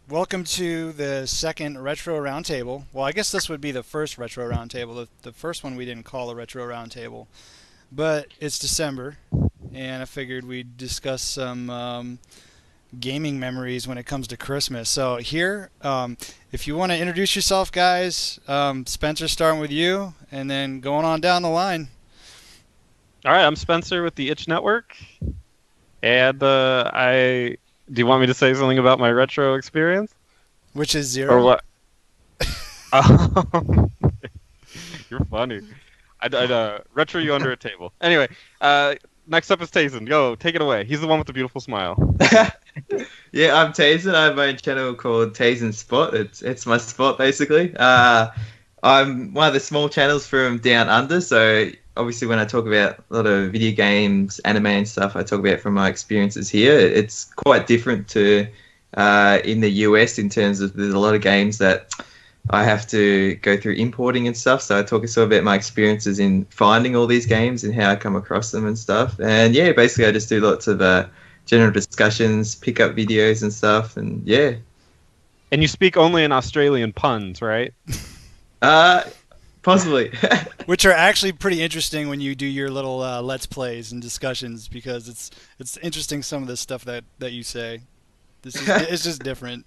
Welcome to the second Retro Roundtable. Well, I guess this would be the first Retro Roundtable. The first one we didn't call a Retro Roundtable, but it's December, and I figured we'd discuss some gaming memories when it comes to Christmas. So here, if you want to introduce yourself, guys, Spencer, starting with you, and then going on down the line. All right, I'm Spencer with the Itch Network, and I. Do you want me to say something about my retro experience, Which is or zero. what? Um, You're funny. I'd retro you under a table. Anyway, next up is Teysin. Go, take it away. He's the one with the beautiful smile. Yeah, I'm Teysin. I have my own channel called Teysinds Spot. It's my spot basically. I'm one of the small channels from down under, so obviously when I talk about a lot of video games, anime and stuff, I talk about from my experiences here. It's quite different to in the US in terms of there's a lot of games that I have to go through importing and stuff. So I talk sort of about my experiences in finding all these games and how I come across them and stuff. And yeah, basically I just do lots of general discussions, pick up videos and stuff, and yeah. And you speak only in Australian puns, right? Possibly. Which are actually pretty interesting when you do your little let's plays and discussions, because it's interesting some of the stuff that you say. It's just different.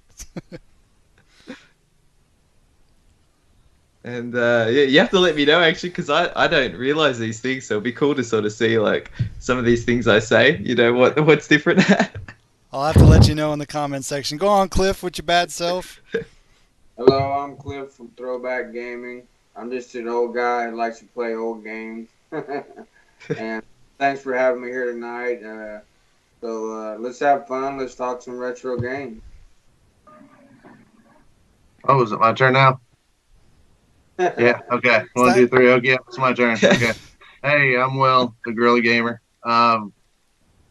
And yeah, you have to let me know actually, because I don't realize these things, so it'd be cool to sort of see like some of these things I say. You know what's different. I'll have to let you know in the comment section. Go on, Cliff, with your bad self. Hello, I'm Cliff from Throwback Gaming. I'm just an old guy who likes to play old games. And thanks for having me here tonight. So let's have fun. Let's talk some retro games. Oh, is it my turn now? Yeah, okay. One, two, three. Okay, it's my turn. Okay. Hey, I'm Will, the Gorilla Gamer. Don't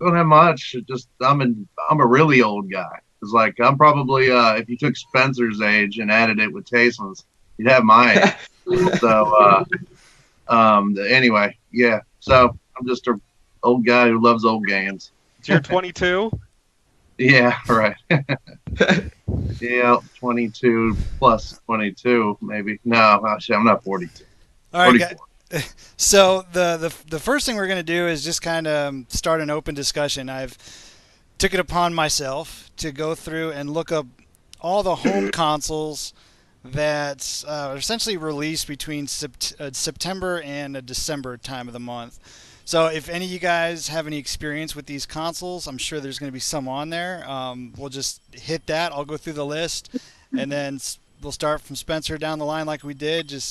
have much. Just I'm a really old guy. It's like I'm probably if you took Spencer's age and added it with Teysinds, you'd have my age. So anyway, yeah. So I'm just an old guy who loves old games. So you're 22. Yeah, right. Yeah, 22 plus 22, maybe. No, actually, I'm not 42. All right, guys. So the first thing we're going to do is just kind of start an open discussion. I've took it upon myself to go through and look up all the home consoles that are essentially released between September and December time of the month. So if any of you guys have any experience with these consoles, I'm sure there's going to be some on there. We'll just hit that. I'll go through the list, and then we'll start from Spencer down the line like we did. Just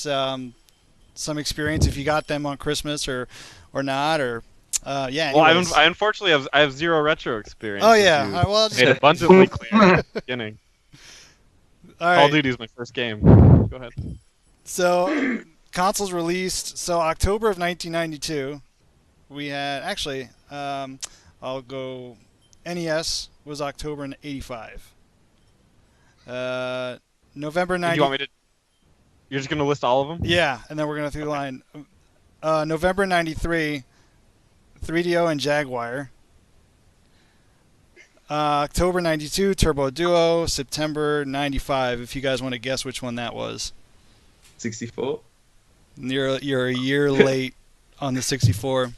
some experience if you got them on Christmas or not, or yeah. Well, Anyways. I unfortunately have zero retro experience. Oh yeah. All right, well, made abundantly clear at the beginning. all right. Call of Duty is my first game. Go ahead. So consoles released. So October of 1992. We had actually, I'll go. NES was October in '85. November 90. Do you want me to? You're just gonna list all of them? Yeah, and then we're gonna through the line. November '93, 3DO and Jaguar. October '92, Turbo Duo. September '95. If you guys want to guess which one that was. 64. You're a year late on the 64.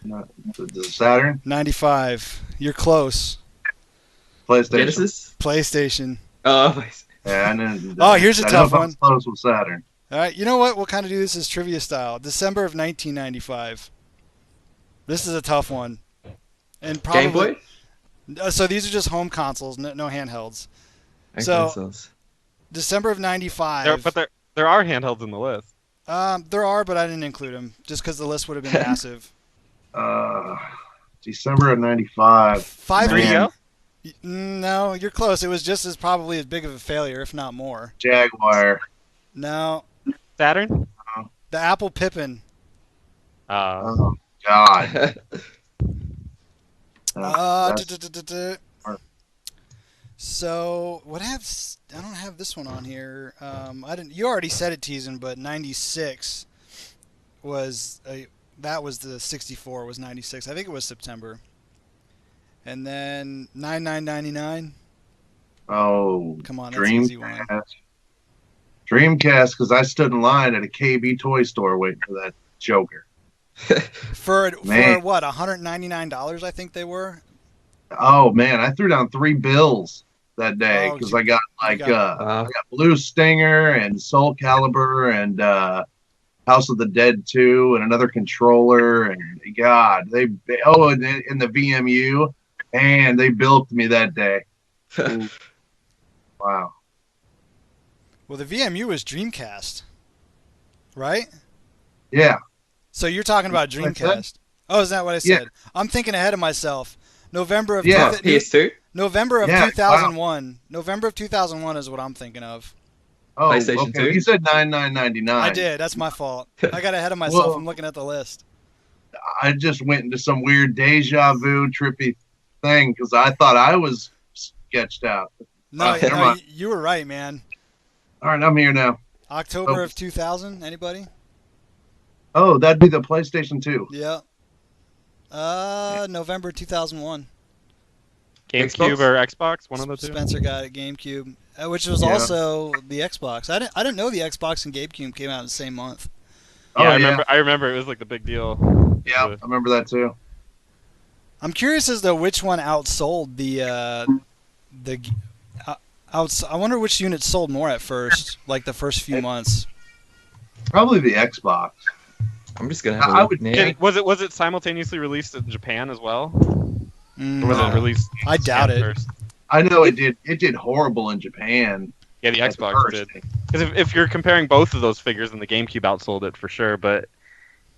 The Saturn? 95. You're close. PlayStation. Genesis. PlayStation. Oh, Yeah, I know. Oh, here's a tough one. Close with Saturn. All right, you know what? We'll kind of do this as trivia style. December of 1995. This is a tough one. And probably, Game Boy. So these are just home consoles, no handhelds. And So- consoles. December of 95. There are handhelds in the list. There are, but I didn't include them just because the list would have been massive. December of 95. 3DO? No, you're close. It was just as probably as big of a failure, if not more. Jaguar. No, Saturn? the Apple Pippin. Oh, God. Uh, So what I don't have this one on here. I didn't. You already said it, Teysin, but '96 was that was the 64 was '96. I think it was September. And then 99.99. Oh, Come on, that's an easy one. Dreamcast, because I stood in line at a KB toy store waiting for that Joker. For Man. what, $199? I think they were. Oh man, I threw down 3 bills that day Oh, because I got I Wow. got Blue Stinger and Soul Calibur and House of the Dead 2 and another controller, and God, and in the VMU, and they bilked me that day. Ooh, wow. Well, the VMU was Dreamcast, right? Yeah. So you're talking about That's what I said. Dreamcast. Oh, is that what I Yeah. said? I'm thinking ahead of myself. November of Yeah. PS2. November of Yeah, 2001. November of 2001 is what I'm thinking of. Oh, PlayStation okay. 2? You said 99.99. I did. That's my fault. I got ahead of myself. Well, I'm looking at the list. I just went into some weird deja vu trippy thing because I thought I was sketched out. No, Never mind. you were right, man. All right, I'm here now. October of 2000. Anybody? Oh, that'd be the PlayStation 2. Yeah. November 2001. GameCube Xbox? or Xbox, one of the two. Spencer got it. GameCube, which was Yeah. also the Xbox. I didn't know the Xbox and GameCube came out in the same month. Yeah, Oh, I remember it was like the big deal. Yeah, I remember that too. I'm curious as to which one outsold I wonder which unit sold more at first, like the first few months. Probably the Xbox. I'm just gonna have a I look would now. And was it simultaneously released in Japan as well? Or was it released? I doubt in it. First? I know it did. It did horrible in Japan. Yeah, the at the Xbox first. did. Because if you're comparing both of those figures, then the GameCube outsold it for sure. But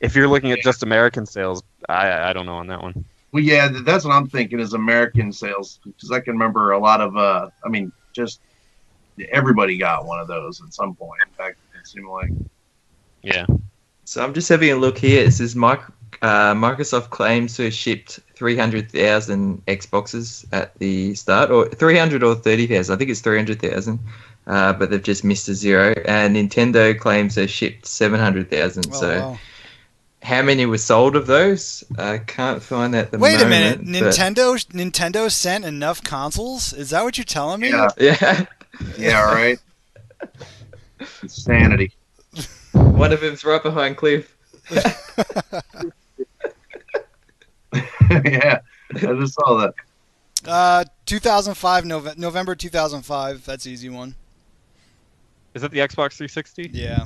if you're looking at just American sales, I don't know on that one. Well, yeah, that's what I'm thinking is American sales because I can remember a lot of. Just everybody got one of those at some point. In fact, it seemed like. Yeah. So I'm just having a look here. It says Microsoft claims to have shipped 300,000 Xboxes at the start, or 300 or 30,000. I think it's 300,000, but they've just missed a zero. And Nintendo claims they shipped 700,000. Oh, So wow. how many were sold of those? I can't find that at the Wait moment. a minute. but- Nintendo sent enough consoles? Is that what you're telling me? Yeah. Yeah. Yeah. Right. Insanity. One of them's right behind Cliff. Yeah, I just saw that. 2005 November 2005. That's an easy one. Is that the Xbox 360? Yeah.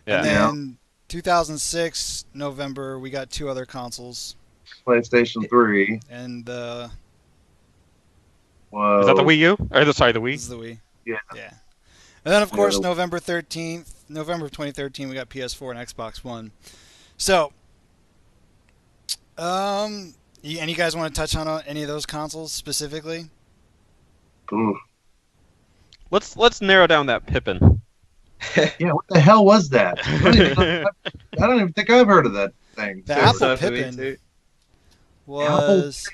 Yeah. And then 2006 November we got 2 other consoles, PlayStation 3. and Whoa. Is that the Wii U? Or the Wii? this is the Wii. Yeah. Yeah. And then of course Yeah. November of 2013 we got PS4 and Xbox One. So, and you guys want to touch on any of those consoles specifically? Ooh. Let's narrow down that Pippin. Yeah, what the hell was that? I don't even think I've heard of that thing. The Seriously. Apple So for me Pippin too. was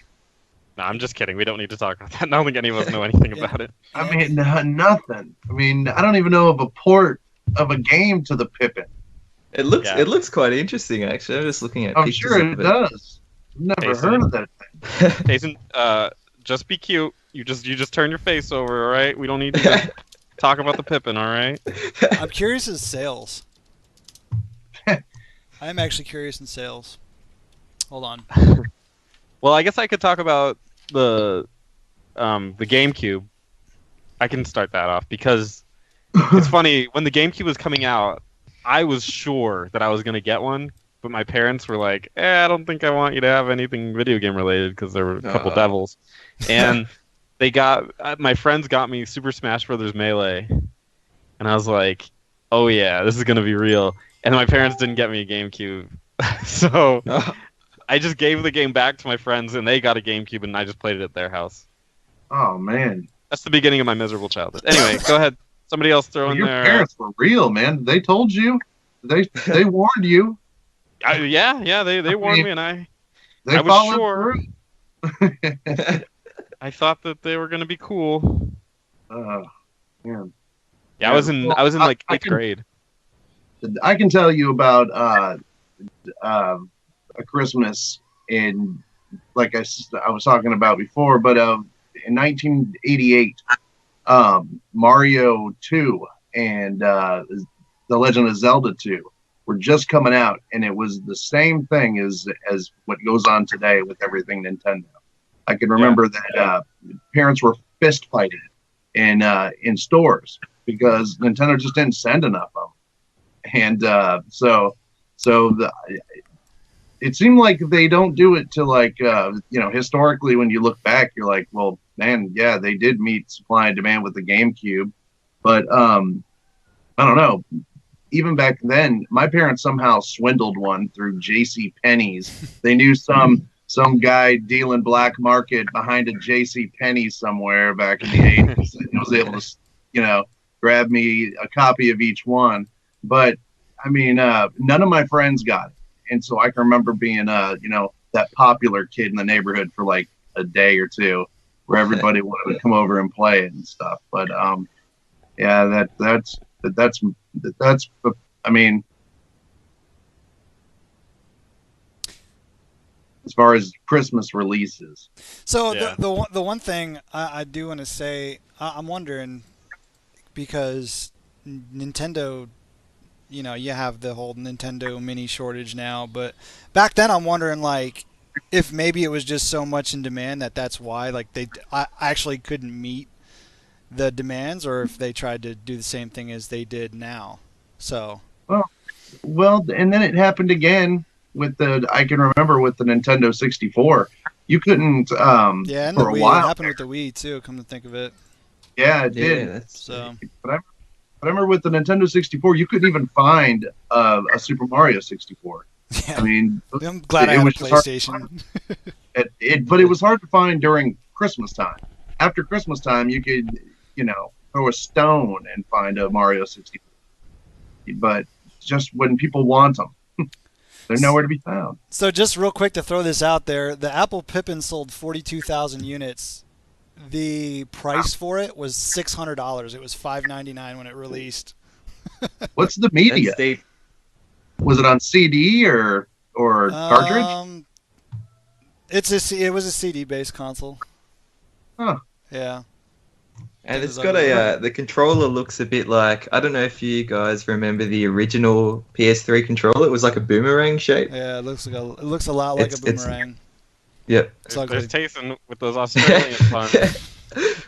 No, I'm just kidding. We don't need to talk about that. I don't think any of us know anything Yeah. about it. I mean, nothing. I mean, I don't even know of a port of a game to the Pippin. It looks Yeah. it looks quite interesting actually. I'm just looking at I'm pictures sure of it does. I've never Jason. heard of that thing. Teysin, just be cute. You just turn your face over, all right? We don't need to talk about the Pippin, all right? I'm curious as sales. I'm actually curious in sales. Hold on. Well, I guess I could talk about the GameCube. I can start that off because it's funny when the GameCube was coming out, I was sure that I was gonna get one, but my parents were like, I don't think I want you to have anything video game related because there were a couple devils, and my friends got me Super Smash Brothers Melee, and I was like, oh yeah, this is gonna be real. And my parents didn't get me a GameCube, so I just gave the game back to my friends, and they got a GameCube, and I just played it at their house. Oh man, That's the beginning of my miserable childhood. Anyway, go ahead. Somebody else throw in your there. parents were real, man. They told you. They warned you. Yeah, they warned me, and I They was followed sure. through. I thought that they were gonna be cool. Man. Yeah, Yeah, I was in well, like I 8th can- grade. I can tell you about a Christmas in, like I was talking about before, but in 1988, Mario 2 and The Legend of Zelda 2 were just coming out, and it was the same thing as what goes on today with everything Nintendo. I can remember that parents were fist fighting in stores because Nintendo just didn't send enough of them, and it seemed like they don't do it to historically when you look back, you're like, well, man, yeah, they did meet supply and demand with the GameCube, but I don't know. Even back then, my parents somehow swindled one through J.C. Penney's. They knew some guy dealing black market behind a J.C. Penney somewhere back in the 80s, and was able to, grab me a copy of each one. But I mean, none of my friends got it, and so I can remember being, that popular kid in the neighborhood for like a day or two, where everybody wanted to come over and play it and stuff. But yeah, that's. I mean, as far as Christmas releases. So the one thing I do want to say, I'm wondering, because Nintendo, you have the whole Nintendo Mini shortage now, but back then I'm wondering like if maybe it was just so much in demand that's why I actually couldn't meet the demands, or if they tried to do the same thing as they did now. So well, and then it happened again with I can remember with the Nintendo 64. You couldn't and for the a Wii. while. It happened with the Wii too, come to think of it. Yeah, it did. So but I remember with the Nintendo 64, you couldn't even find a Super Mario 64. Yeah. I mean, I'm glad I had a PlayStation. But it was hard to find during Christmas time. After Christmas time, you could, throw a stone and find a Mario 64. But just when people want them, they're nowhere to be found. So just real quick to throw this out there, the Apple Pippin sold 42,000 units. The price for it was $600. It was $599 when it released. What's the media? Was it on CD or cartridge? It was a CD based console. Huh. Yeah. And it's got the controller looks a bit like, I don't know if you guys remember the original PS3 controller. It was like a boomerang shape. Yeah, it looks a lot like a boomerang. Yep. There's Teysin with those Australian puns.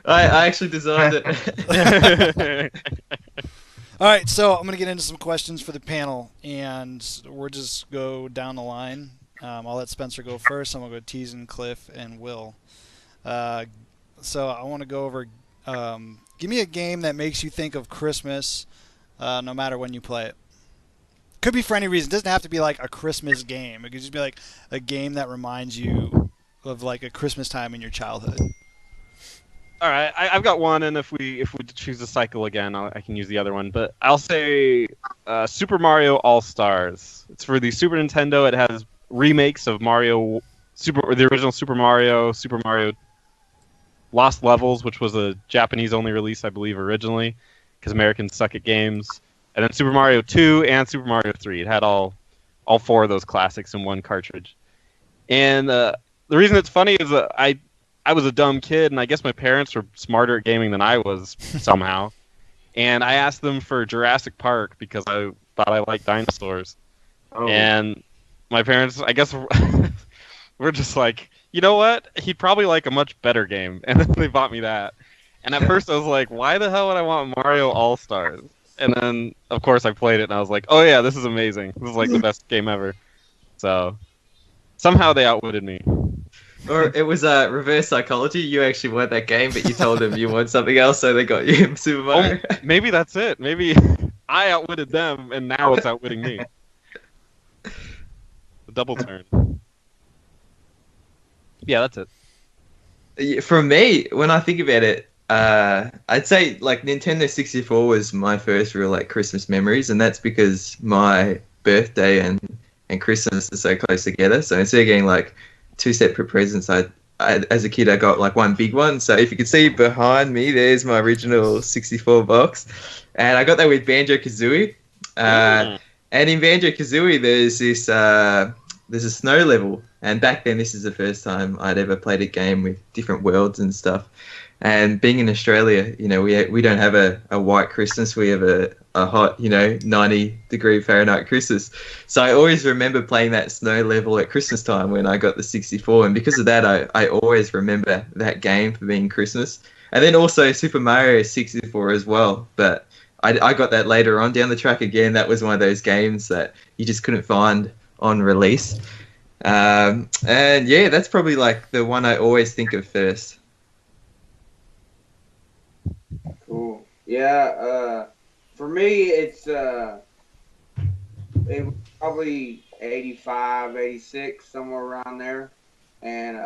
I actually designed it. All right, so I'm going to get into some questions for the panel, and we'll just go down the line. I'll let Spencer go first. I'm going to go Teysin, Cliff, and Will. So I want to go over... give me a game that makes you think of Christmas, no matter when you play it. Could be for any reason. It doesn't have to be like a Christmas game. It could just be like a game that reminds you of like a Christmas time in your childhood. All right, I've got one, and if we choose a cycle again, I can use the other one. But I'll say Super Mario All Stars. It's for the Super Nintendo. It has remakes of the original Super Mario Lost Levels, which was a Japanese-only release, I believe, originally, because Americans suck at games. And then Super Mario 2 and Super Mario 3. It had all four of those classics in one cartridge. And the reason it's funny is that I was a dumb kid, and I guess my parents were smarter at gaming than I was somehow. And I asked them for Jurassic Park because I thought I liked dinosaurs. Oh. And my parents, I guess, were just like, you know what? He'd probably like a much better game. And then they bought me that. And at first I was like, why the hell would I want Mario All-Stars? And then, of course, I played it, and I was like, oh yeah, this is amazing. This is like the best game ever. So, somehow they outwitted me. Or it was reverse psychology. You actually want that game, but you told them you want something else, so they got you Super Mario. Oh, maybe that's it. Maybe I outwitted them, and now it's outwitting me. The double turn. Yeah, that's it. For me, when I think about it, I'd say like Nintendo 64 was my first real like Christmas memories, and that's because my birthday and Christmas are so close together. So instead of getting like two separate presents, I as a kid I got like one big one. So if you can see behind me, there's my original 64 box, and I got that with Banjo-Kazooie. And in Banjo-Kazooie, there's a snow level, and back then this is the first time I'd ever played a game with different worlds and stuff. And being in Australia, we don't have a white Christmas. We have a hot, 90-degree Fahrenheit Christmas. So I always remember playing that snow level at Christmas time when I got the 64. And because of that, I always remember that game for being Christmas. And then also Super Mario 64 as well. But I got that later on down the track again. That was one of those games that you just couldn't find on release. And yeah, that's probably like the one I always think of first. Cool. Yeah. For me, it was probably 85, 86, somewhere around there. And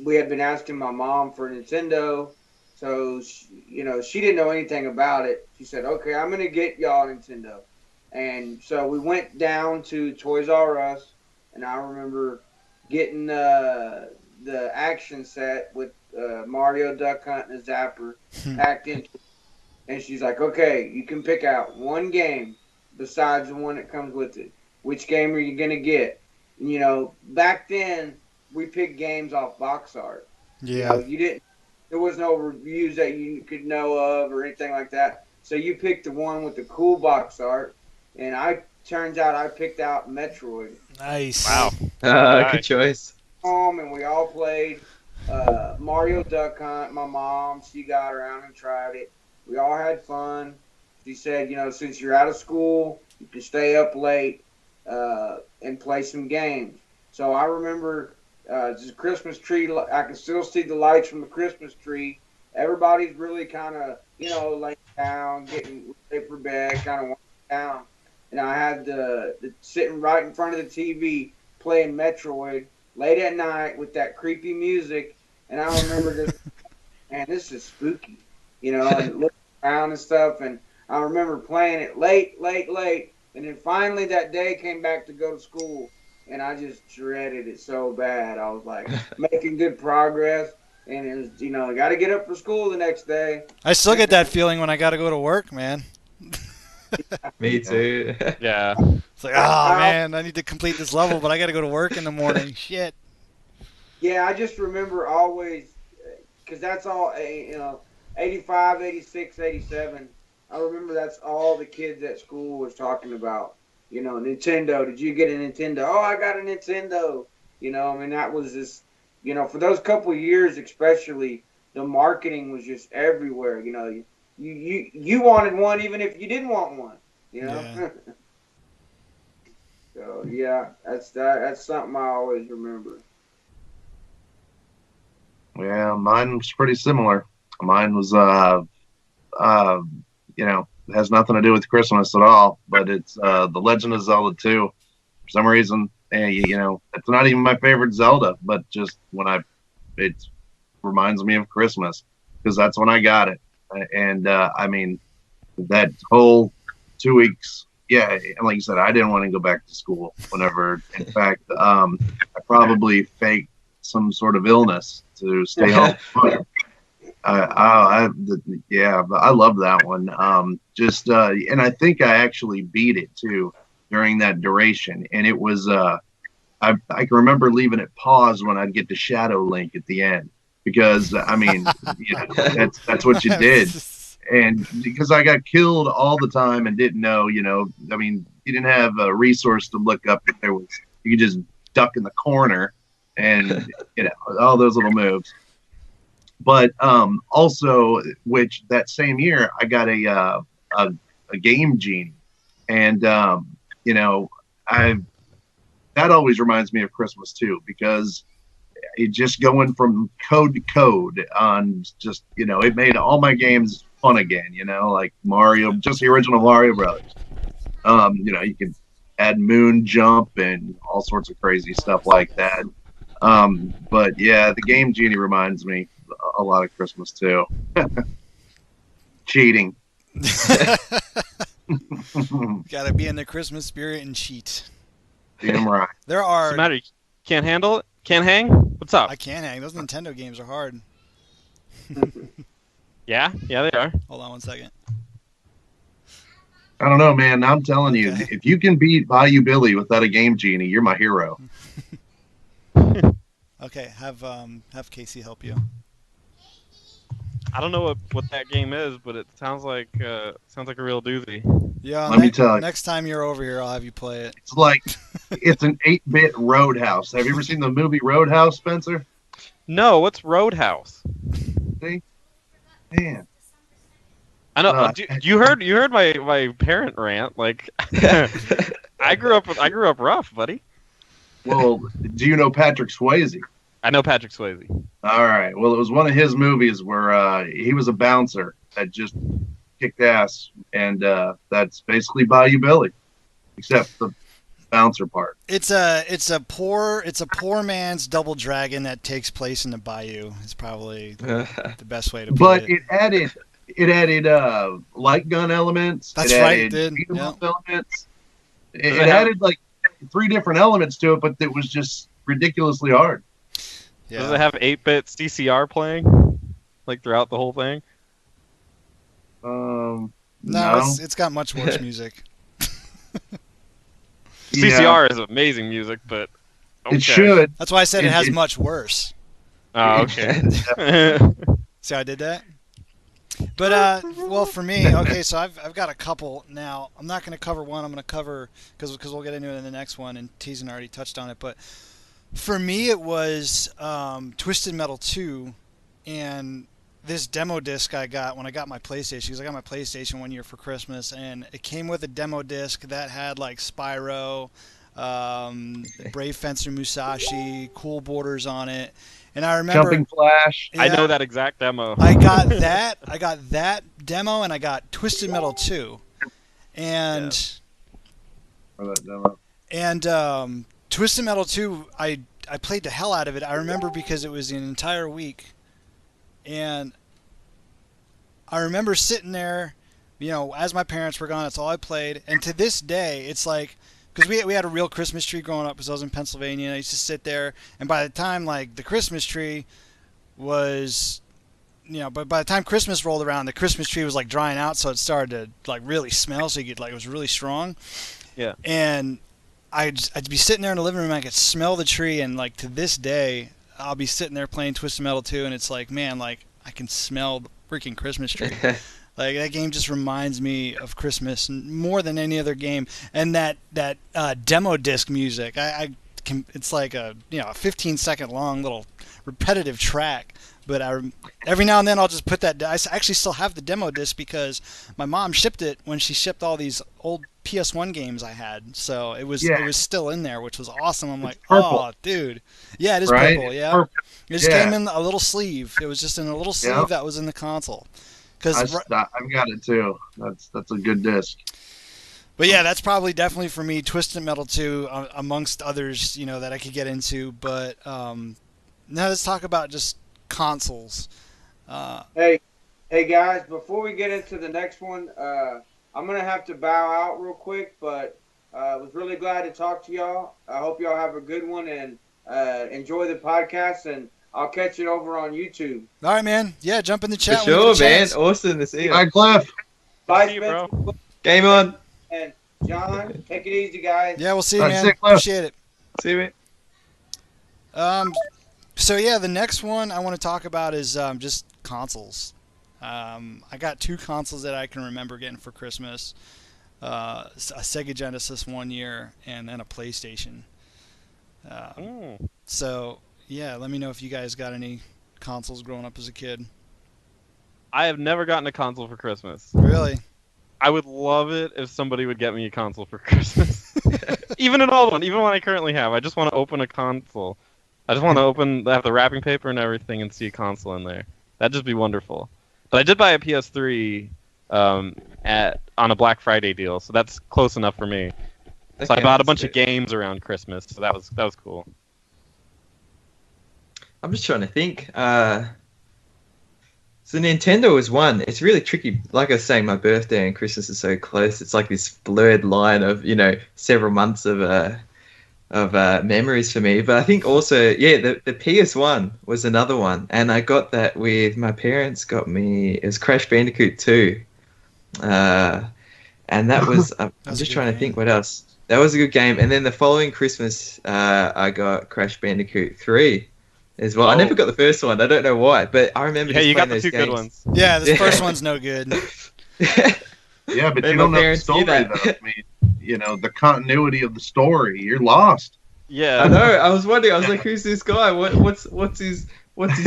we had been asking my mom for a Nintendo. So, she didn't know anything about it. She said, okay, I'm going to get y'all a Nintendo. And so we went down to Toys R Us. And I remember getting the action set with Mario Duck Hunt and a Zapper packed into it. And she's like, okay, you can pick out one game besides the one that comes with it. Which game are you going to get? Back then, we picked games off box art. Yeah. There was no reviews that you could know of or anything like that. So you picked the one with the cool box art. And turns out I picked out Metroid. Nice. Wow. Good choice. And we all played Mario Duck Hunt. My mom, she got around and tried it. We all had fun. She said, since you're out of school, you can stay up late and play some games. So I remember the Christmas tree. I can still see the lights from the Christmas tree. Everybody's really kind of, laying down, getting ready for bed, kind of winding down. And I had the sitting right in front of the TV playing Metroid late at night with that creepy music. And I remember just, man, this is spooky, and looking around and stuff. And I remember playing it late. And then finally that day came back to go to school. And I just dreaded it so bad. I was like making good progress. And it was, I got to get up for school the next day. I still get that feeling when I got to go to work, man. Me too. Yeah. It's like, oh, man, I need to complete this level, but I got to go to work in the morning. Shit. Yeah, I just remember always, because that's all, 85, 86, 87. I remember that's all the kids at school was talking about. Nintendo. Did you get a Nintendo? Oh, I got a Nintendo. That was just, for those couple of years especially, the marketing was just everywhere. You wanted one even if you didn't want one. Yeah. So yeah, that's something I always remember. Yeah, mine was pretty similar. Mine was it has nothing to do with Christmas at all, but it's The Legend of Zelda 2. For some reason, it's not even my favorite Zelda, but just it reminds me of Christmas because that's when I got it. And that whole 2 weeks, yeah, and like you said, I didn't want to go back to school whenever. In fact, I probably faked some sort of illness to stay home. I love that one. And I think I actually beat it too during that duration. And it was, I can remember leaving it paused when I'd get to Shadow Link at the end because that's what you did. And because I got killed all the time and didn't know, you didn't have a resource to look up if there was, you could just duck in the corner and, all those little moves. But also, which that same year, I got a Game Genie. And, that always reminds me of Christmas, too, because it just going from code to code on just, it made all my games fun again, like Mario, just the original Mario Brothers. You can add moon jump and all sorts of crazy stuff like that. But yeah, the Game Genie reminds me a lot of Christmas too. Cheating. Gotta be in the Christmas spirit and cheat. Damn right. There are. What's the matter? You can't handle it? Can't hang? What's up? I can't hang. Those Nintendo games are hard. Yeah, they are. Hold on one second. I don't know, man. I'm telling you, if you can beat Bayou Billy without a Game Genie, you're my hero. Okay, have Casey help you. I don't know what that game is, but it sounds like a real doozy. Yeah, Let me tell you, next time you're over here, I'll have you play it. it's an 8-bit Roadhouse. Have you ever seen the movie Roadhouse, Spencer? No, what's Roadhouse? See, man. I know. No, You heard my parent rant. Like, I grew up rough, buddy. Well, do you know Patrick Swayze? I know Patrick Swayze. All right. Well, it was one of his movies where he was a bouncer that just kicked ass, and that's basically Bayou Billy, except the bouncer part. It's a poor man's Double Dragon that takes place in the bayou. It's probably the best way to put But it. it added light gun elements. That's it right, added it did. beat 'em Yeah. up elements. It Does it have- added like 3 different elements to it, but it was just ridiculously hard. Yeah. Does it have 8-bit CCR playing, like throughout the whole thing? No, No. it's got much worse music. Yeah, CCR is amazing music, but okay. it should. That's why I said it has It- much worse. Oh, okay. See how I did that? But well, for me, okay, so I've got a couple now. I'm not going to cover one. I'm going to cover because we'll get into it in the next one, and Teysin already touched on it. But for me, it was Twisted Metal 2, and this demo disc I got when I got my PlayStation. Because I got my PlayStation one year for Christmas, and it came with a demo disc that had like Spyro, Brave Fencer Musashi, Cool Borders on it. And I remember Jumping Flash. I yeah, know that exact demo. I got that. I got that demo, and I got Twisted Metal 2, and For that demo. and Twisted Metal 2. I played the hell out of it. I remember because it was an entire week, and I remember sitting there, you know, as my parents were gone. That's all I played, and to this day, it's like. Because we had a real Christmas tree growing up because I was in Pennsylvania, and I used to sit there, and by the time, like, the Christmas tree was, you know, but by the time Christmas rolled around, the Christmas tree was, like, drying out, so it started to, like, really smell, so you could, like, it was really strong. Yeah. And I'd be sitting there in the living room, and I could smell the tree, and, like, to this day, I'll be sitting there playing Twisted Metal 2, and it's like, man, like, I can smell the freaking Christmas tree. Like, that game just reminds me of Christmas more than any other game. And that demo disc music, it's like a 15-second long little repetitive track. But every now and then I'll just put that. I actually still have the demo disc because my mom shipped it when she shipped all these old PS1 games I had. So it was still in there, which was awesome. I'm like, purple. oh, dude, yeah, it is Right? purple. Yeah, Purple. it just Yeah. came in a little sleeve. It was just in a little sleeve Yep. that was in the console. Because I've got it too. That's a good disc. But yeah, that's probably definitely for me, Twisted Metal 2, amongst others, you know, that I could get into. But now let's talk about just consoles. Hey guys, before we get into the next one, I'm gonna have to bow out real quick, but I was really glad to talk to y'all. I hope y'all have a good one and enjoy the podcast, and I'll catch it over on YouTube. All right, man. Yeah, jump in the For chat. when you sure, get a man. chance. Awesome to see you. Hi, Cliff. Bye, See you, Spencer bro. Game on. and John. Take it easy, guys. Yeah, we'll see you, All right, man. sick, Cliff. Appreciate it. See you, man. So yeah, the next one I want to talk about is just consoles. I got 2 consoles that I can remember getting for Christmas. A Sega Genesis one year, and then a PlayStation. So yeah, let me know if you guys got any consoles growing up as a kid. I have never gotten a console for Christmas. Really? I would love it if somebody would get me a console for Christmas. Even an old one, even one I currently have. I just want to open a console. I just want to have the wrapping paper and everything and see a console in there. That'd just be wonderful. But I did buy a PS3 on a Black Friday deal, so that's close enough for me. So I bought a bunch of games around Christmas, so that was cool. I'm just trying to think. So Nintendo was one. It's really tricky. Like I was saying, my birthday and Christmas is so close. It's like this blurred line of, you know, several months of memories for me. But I think also, yeah, the PS1 was another one. And I got that with my parents got me, it was Crash Bandicoot 2. And that was, I'm That's just a good trying to game. think what else. That was a good game. And then the following Christmas, I got Crash Bandicoot 3. as well. I never got the first one. I don't know why, but I remember. Yeah, just you got playing the those two good games. ones. Yeah, this first one's no good. Yeah, but Made you my don't know the parents story, hear though. that. I mean, the continuity of the story. You're lost. Yeah. I know. I was wondering. I was like, "Who's this guy? What's his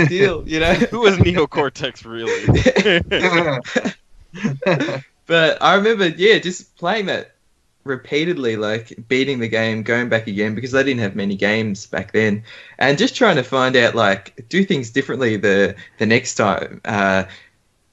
deal?" You know. Who is Neocortex really? But I remember, just playing that repeatedly, like beating the game, going back again because I didn't have many games back then, and just trying to find out like do things differently the next time.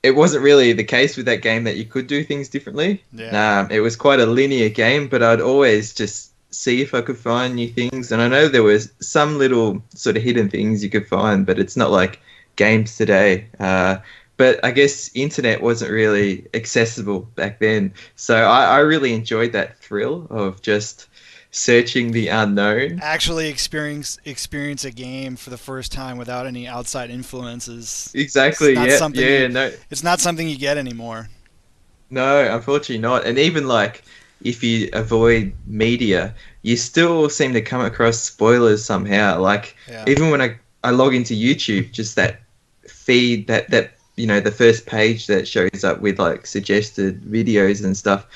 It wasn't really the case with that game that you could do things differently. Yeah. It was quite a linear game, but I'd always just see if I could find new things. And I know there was some little sort of hidden things you could find, but it's not like games today. But I guess internet wasn't really accessible back then. So I really enjoyed that thrill of just searching the unknown. Actually experience a game for the first time without any outside influences. Exactly. No, it's not something you get anymore. No, unfortunately not. And even like if you avoid media, you still seem to come across spoilers somehow. Like even when I log into YouTube, just that feed that the first page that shows up with like suggested videos and stuff.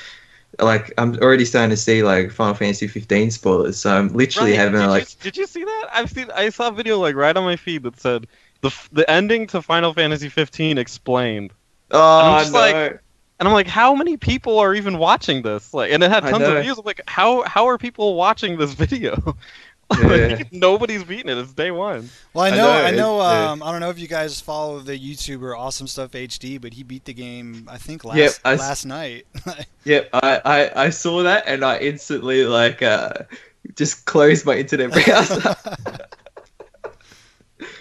Like I'm already starting to see like Final Fantasy 15 spoilers, so I'm literally having Did you see that? I saw a video like right on my feed that said the ending to Final Fantasy 15 explained. Oh no! And I'm like, how many people are even watching this? Like, and it had tons of views. I'm like, how are people watching this video? Like, nobody's beating it. It's day one. Well, I know. I don't know if you guys follow the YouTuber Awesome Stuff HD, but he beat the game. I think last night. Yep, I saw that and I instantly like just closed my internet browser.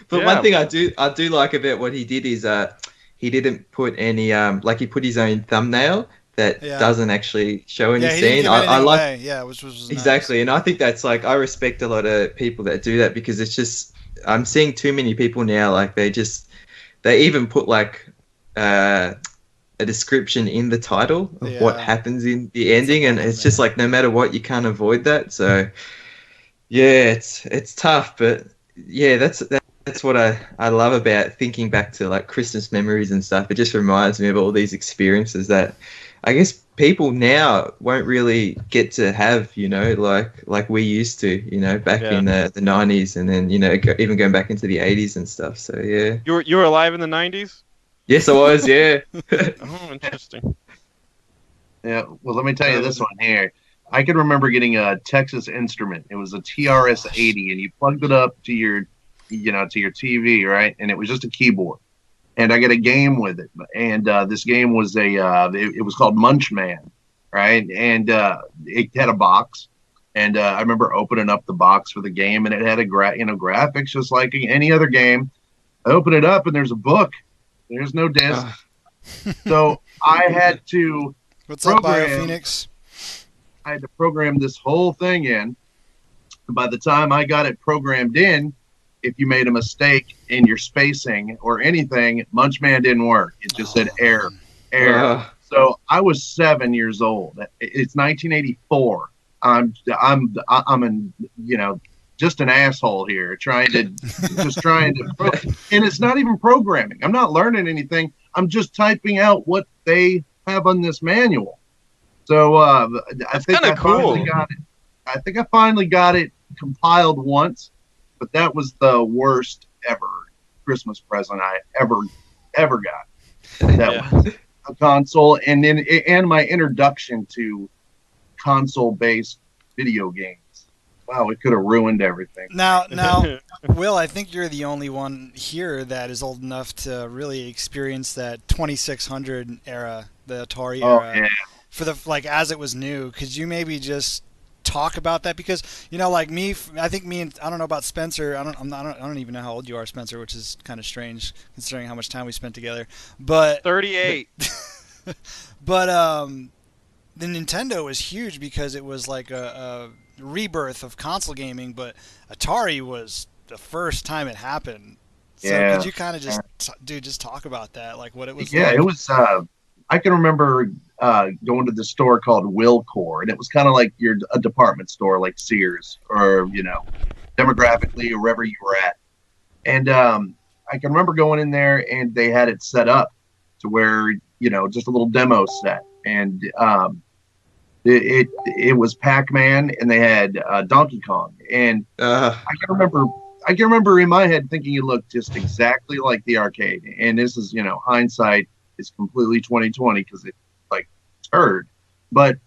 But one thing I do like about what he did is he didn't put any like he put his own thumbnail that doesn't actually show any scene. I like which was exactly, nice. and I think that's like I respect a lot of people that do that because it's just I'm seeing too many people now like they even put like a description in the title of what happens in the ending, and it's just like no matter what you can't avoid that. So yeah, it's tough, but yeah, that's what I love about thinking back to like Christmas memories and stuff. It just reminds me of all these experiences that I guess people now won't really get to have, like we used to, back in the 90s and then, even going back into the 80s and stuff. So, yeah. You were alive in the 90s? Yes, I was, yeah. Oh, interesting. Yeah, well, let me tell you this one here. I can remember getting a Texas Instrument. It was a TRS-80, and you plugged it up to your to your TV, right? And it was just a keyboard. And I got a game with it. And this game was it was called Munchman, right? And it had a box. And I remember opening up the box for the game, and it had graphics just like any other game. I open it up, and there's a book. There's no disc. So I had to What's up, BioPhoenix? I had to program this whole thing in. By the time I got it programmed in, if you made a mistake in your spacing or anything, Munchman didn't work. It just said error. So I was 7 years old. It's 1984. I'm just an asshole here trying to and it's not even programming. I'm not learning anything. I'm just typing out what they have on this manual. So I think I finally got it. I think I finally got it compiled once, but that was the worst ever Christmas present I ever got. That was a console, and my introduction to console-based video games. Wow, it could have ruined everything. Now, Will, I think you're the only one here that is old enough to really experience that 2600 era, the Atari era, for the as it was new. Could you maybe just talk about that? Because like me, I think I don't know about Spencer. I don't even know how old you are, Spencer, which is kind of strange considering how much time we spent together. But 38. But the Nintendo was huge because it was like a rebirth of console gaming, but Atari was the first time it happened. So could you kind of just talk about that, like what it was like? It was I can remember going to the store called Wilcor, and it was kind of like a department store like Sears or demographically or wherever you were at. And I can remember going in there and they had it set up to where, just a little demo set. And it was Pac-Man and they had Donkey Kong. And I can remember in my head thinking it looked just exactly like the arcade. And this is, hindsight is completely 2020 because it like turd. But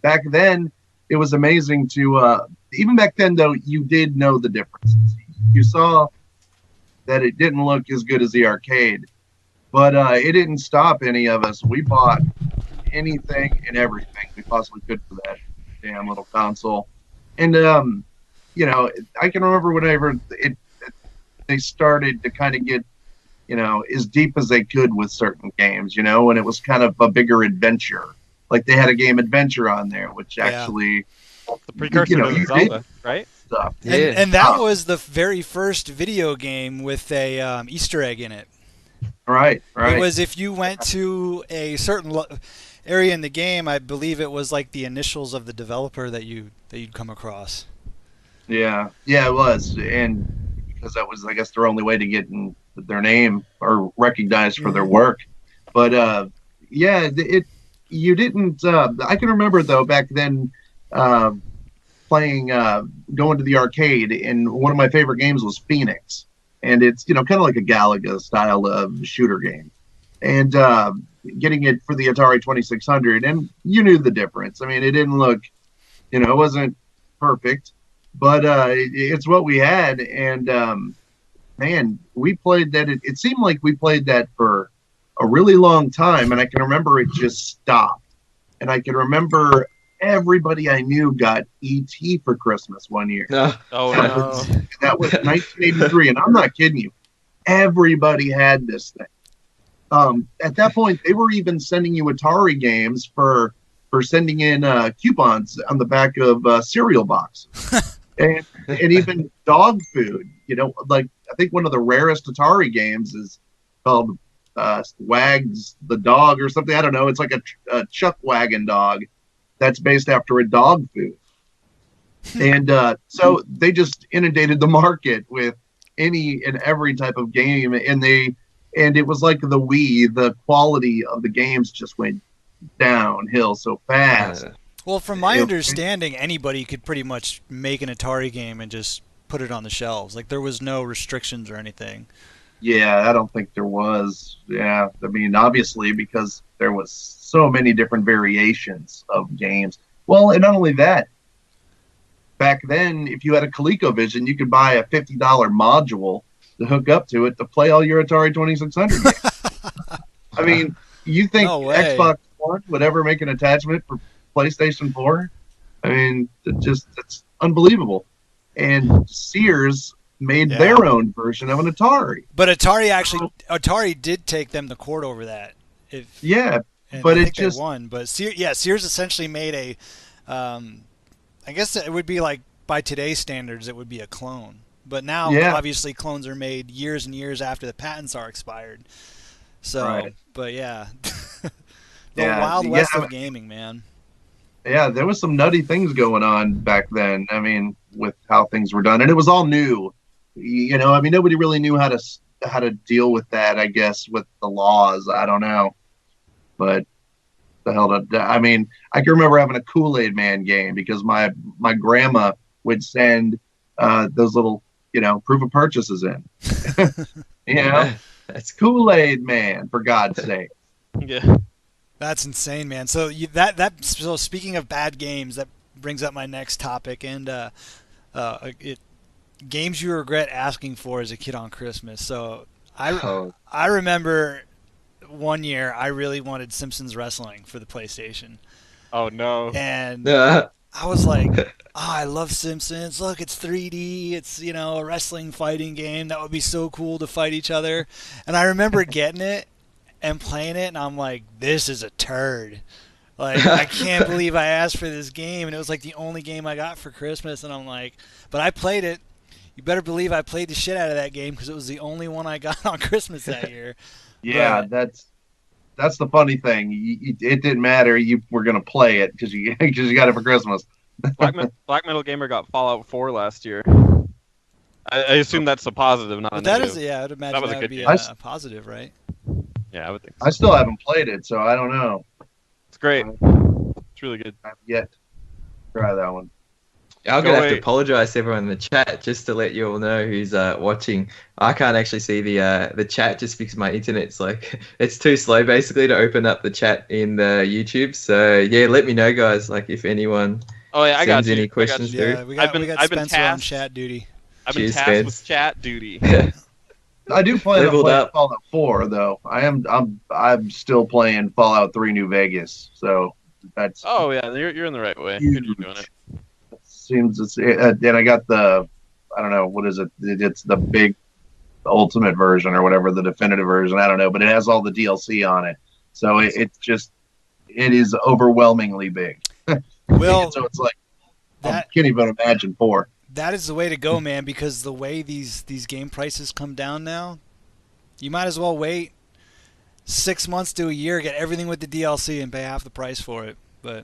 back then it was amazing to even back then though you did know the differences. You saw that it didn't look as good as the arcade, but it didn't stop any of us. We bought anything and everything we possibly could for that damn little console. And I can remember whenever they started to kind of get as deep as they could with certain games, and it was kind of a bigger adventure. Like they had a game Adventure on there, which actually the precursor to Zelda, right? Stuff. And that was the very first video game with a Easter egg in it. Right. It was if you went to a certain area in the game, I believe it was like the initials of the developer that you'd come across. Yeah, it was, and because that was, I guess, their only way to get in their name or recognized for their work. But you didn't. I can remember though back then playing, going to the arcade, and one of my favorite games was Phoenix, and it's kind of like a Galaga style of shooter game, and getting it for the Atari 2600, and you knew the difference. I mean, it didn't look, it wasn't perfect, but it's what we had, and man, we played that. It seemed like we played that for a really long time, and I can remember it just stopped. And I can remember everybody I knew got E.T. for Christmas one year. No. That was 1983, and I'm not kidding you. Everybody had this thing. At that point, they were even sending you Atari games for sending in coupons on the back of cereal boxes. and even dog food. Like I think one of the rarest Atari games is called Wags the Dog or something. I don't know. It's like a Chuck Wagon dog that's based after a dog food. And so they just inundated the market with any and every type of game. And it was like the Wii, the quality of the games just went downhill so fast. Well, from my understanding, anybody could pretty much make an Atari game and just put it on the shelves. Like there was no restrictions or anything. Yeah, I don't think there was. Yeah, I mean, obviously, because there was so many different variations of games. Well, and not only that, back then, if you had a ColecoVision, you could buy a $50 module to hook up to it to play all your Atari 2600 games. I mean, you think Xbox One would ever make an attachment for PlayStation 4? I mean, it's unbelievable. And Sears made their own version of an Atari. But Atari did take them to court over that. But it just won. But Sears essentially made a, I guess it would be like by today's standards, it would be a clone. But now, obviously, clones are made years and years after the patents are expired. So, but the Wild West of gaming, man. Yeah, there was some nutty things going on back then. I mean, with how things were done, and it was all new. I mean, nobody really knew how to deal with that. I guess with the laws, I don't know. But the hell, I mean, I can remember having a Kool-Aid Man game because my grandma would send those little proof of purchases in. That's Kool-Aid Man, for God's sake. Yeah. That's insane, man. So so speaking of bad games, that brings up my next topic, and games you regret asking for as a kid on Christmas. So I remember one year I really wanted Simpsons Wrestling for the PlayStation. Oh no! And I was like, I love Simpsons. Look, it's 3D. It's a wrestling fighting game. That would be so cool to fight each other. And I remember getting it and playing it, and I'm like, this is a turd. Like, I can't believe I asked for this game, and it was like the only game I got for Christmas, and I'm like, but I played it. You better believe I played the shit out of that game because it was the only one I got on Christmas that year. Yeah, that's the funny thing. It didn't matter. You were going to play it because you got it for Christmas. Black Metal Gamer got Fallout 4 last year. I assume that's a positive, not a But that negative. is, yeah, I'd imagine was a that would good be game. a positive, right? Yeah, I would think. I still haven't played it, so I don't know. It's great. It's really good. I've yet to try that one. I'm Go gonna have to away. apologize to everyone in the chat just to let you all know who's watching. I can't actually see the chat just because my internet's like it's too slow basically to open up the chat in the YouTube. So yeah, let me know guys, like if anyone Oh yeah, I got sends you. any I got questions you. Yeah, through. we I've got been Spencer on tasked. chat duty. I've been Cheers, tasked Spence. with chat duty. I do plan on Leveled playing up. Fallout 4 though. I'm still playing Fallout 3 New Vegas, so that's Oh yeah, you're in the right way. Good you're doing it. seems it's and I got the I don't know what is it. It's the big ultimate version or whatever, the definitive version. I don't know, but it has all the DLC on it, so it is overwhelmingly big. Well, So it's like I that can't even imagine 4. that is the way to go, man. Because the way these game prices come down now, you might as well wait 6 months to a year, get everything with the DLC, and pay half the price for it. But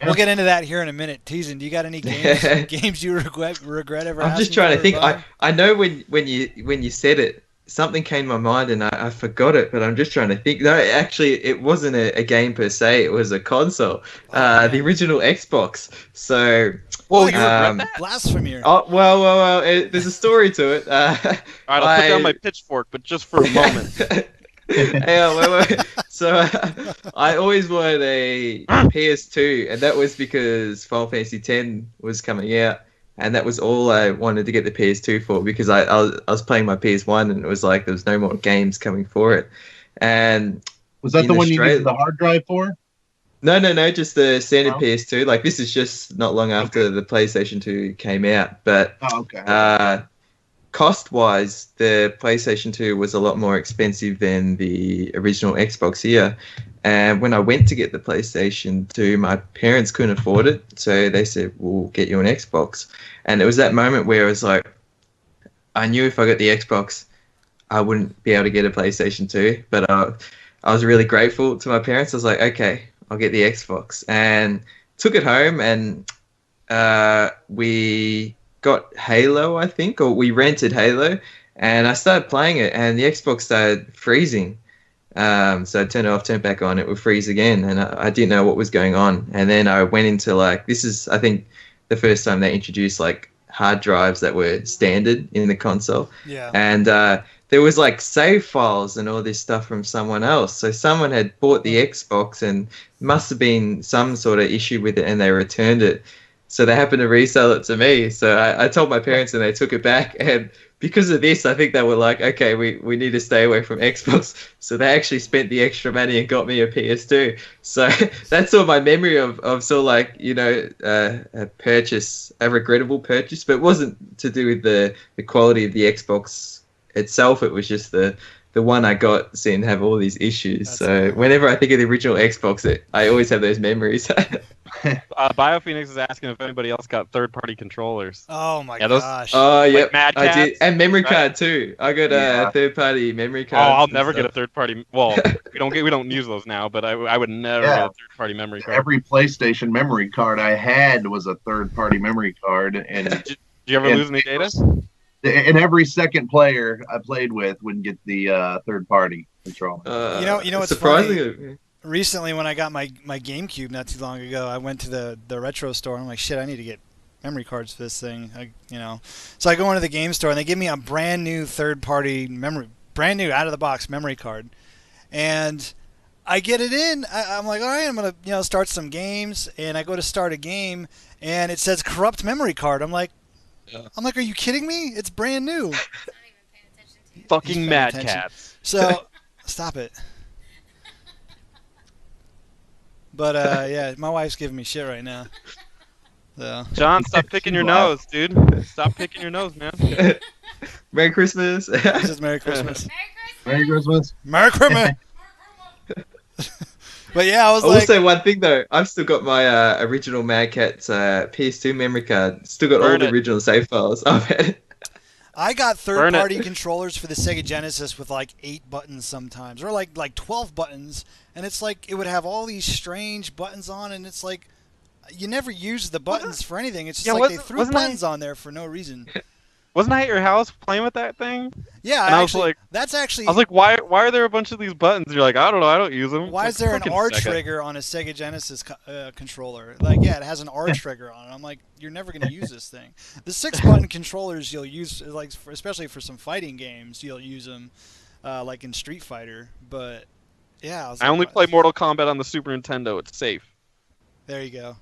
we'll get into that here in a minute. Teysin, do you got any games you regret ever? I'm just asking trying to for think. or buying? I know when you said it, something came to my mind and I forgot it, but I'm just trying to think. No, actually, it wasn't a game per se. It was a console, the original Xbox. So, Whoa, you regret um, that? Blasphemy. oh well. There's a story to it. All right, I'll put down my pitchfork, but just for a moment. Wait. So I always wanted a PS2, and that was because Final Fantasy X was coming out, and that was all I wanted to get the PS2 for because I was playing my PS1, and it was like there was no more games coming for it. And Was that in the one you Australia- needed the hard drive for? No, just the standard No? PS2. Like this is just not long after the PlayStation 2 came out, but Oh, okay. cost-wise, the PlayStation 2 was a lot more expensive than the original Xbox here. And when I went to get the PlayStation 2, my parents couldn't afford it, so they said, "We'll get you an Xbox." And it was that moment where I was like, I knew if I got the Xbox, I wouldn't be able to get a PlayStation 2. But I was really grateful to my parents. I was like, okay, I'll get the Xbox, and took it home, and we got Halo, I think, or we rented Halo, and I started playing it, and the Xbox started freezing. So I turned it off, turned it back on, it would freeze again, and I didn't know what was going on. And then I went into this is, I think, the first time they introduced like hard drives that were standard in the console. Yeah. And there was like save files and all this stuff from someone else. So someone had bought the Xbox and must have been some sort of issue with it, and they returned it. So they happened to resell it to me. So I told my parents and they took it back. And because of this, I think they were like, okay, we need to stay away from Xbox. So they actually spent the extra money and got me a PS2. So that's all my memory of sort of like, a purchase, a regrettable purchase. But it wasn't to do with the quality of the Xbox itself. It was just the one I got seemed to have all these issues. That's so cool. whenever I think of the original Xbox, I always have those memories. BioPhoenix is asking if anybody else got third-party controllers. Oh my Yeah, those- gosh. Oh, yeah, Mad I did. Catz, And memory right? card too. I got Yeah. a third-party memory Oh, card. I'll never get a third-party. Well, we don't use those now, but I would never Yeah. get a third-party memory card. Every PlayStation memory card I had was a third-party memory card, and Did you ever and lose any data? and every second player I played with would get the third-party controller. You know what's surprisingly. Recently, when I got my GameCube not too long ago, I went to the retro store. And I'm like, shit, I need to get memory cards for this thing. So I go into the game store and they give me a brand new third-party brand new out of the box memory card, and I get it in. I'm like, all right, I'm gonna start some games, and I go to start a game, and it says corrupt memory card. I'm like, are you kidding me? It's brand new. Fucking paying Mad attention. Cats. So stop it. But yeah, my wife's giving me shit right now. So John, stop picking your nose, dude. Stop picking your nose, man. Merry Christmas. this is Merry Christmas. Merry Christmas. Merry Christmas. But yeah, I was I'll like, say one thing though. I've still got my original Mad Catz PS2 memory card. Still got all Burn the it. original save files. I've had it. I got Burn third-party it. controllers for the Sega Genesis with like 8 buttons sometimes, or like 12 buttons, and it's like it would have all these strange buttons on, and it's like you never use the buttons for anything. It's just Yeah, like they wasn't- threw wasn't I- buttons on there for no reason. wasn't I at your house playing with that thing? Yeah, And I was actually, like, that's actually. I was like, why are there a bunch of these buttons? You're like, I don't know, I don't use them. Why Like, is there an fucking R Sega. trigger on a Sega Genesis controller? Like, yeah, it has an R trigger on it. I'm like, you're never going to use this thing. The 6-button controllers you'll use, like, especially for some fighting games, you'll use them, like in Street Fighter. But yeah, I was I like, only play Mortal Kombat on the Super Nintendo. It's safe. There you go.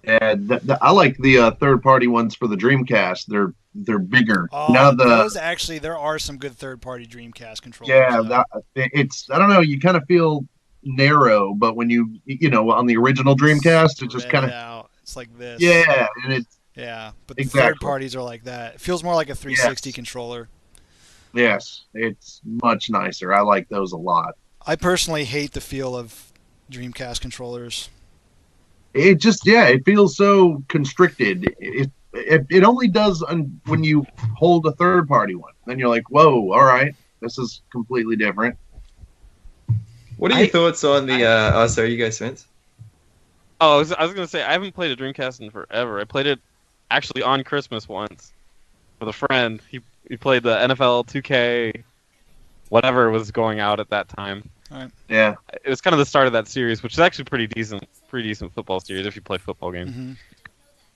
Yeah, I like the third-party ones for the Dreamcast. They're bigger. Oh, those actually, there are some good third-party Dreamcast controllers. Yeah, it's I don't know. You kind of feel narrow, but when you on the original Dreamcast, it just kind of out. It's like this. Yeah, and it's but exactly. The third parties are like that. It feels more like a 360 controller. Yes, it's much nicer. I like those a lot. I personally hate the feel of Dreamcast controllers. It just it feels so constricted. It only does when you hold a third party one. Then you're like, whoa, all right, this is completely different. What are your thoughts on the? Oh, sorry, you guys, Vince. Oh, I was gonna say I haven't played a Dreamcast in forever. I played it actually on Christmas once with a friend. He played the NFL 2K, whatever was going out at that time. Right. Yeah, it was kind of the start of that series, which is actually pretty decent football series if you play football games. Mm-hmm.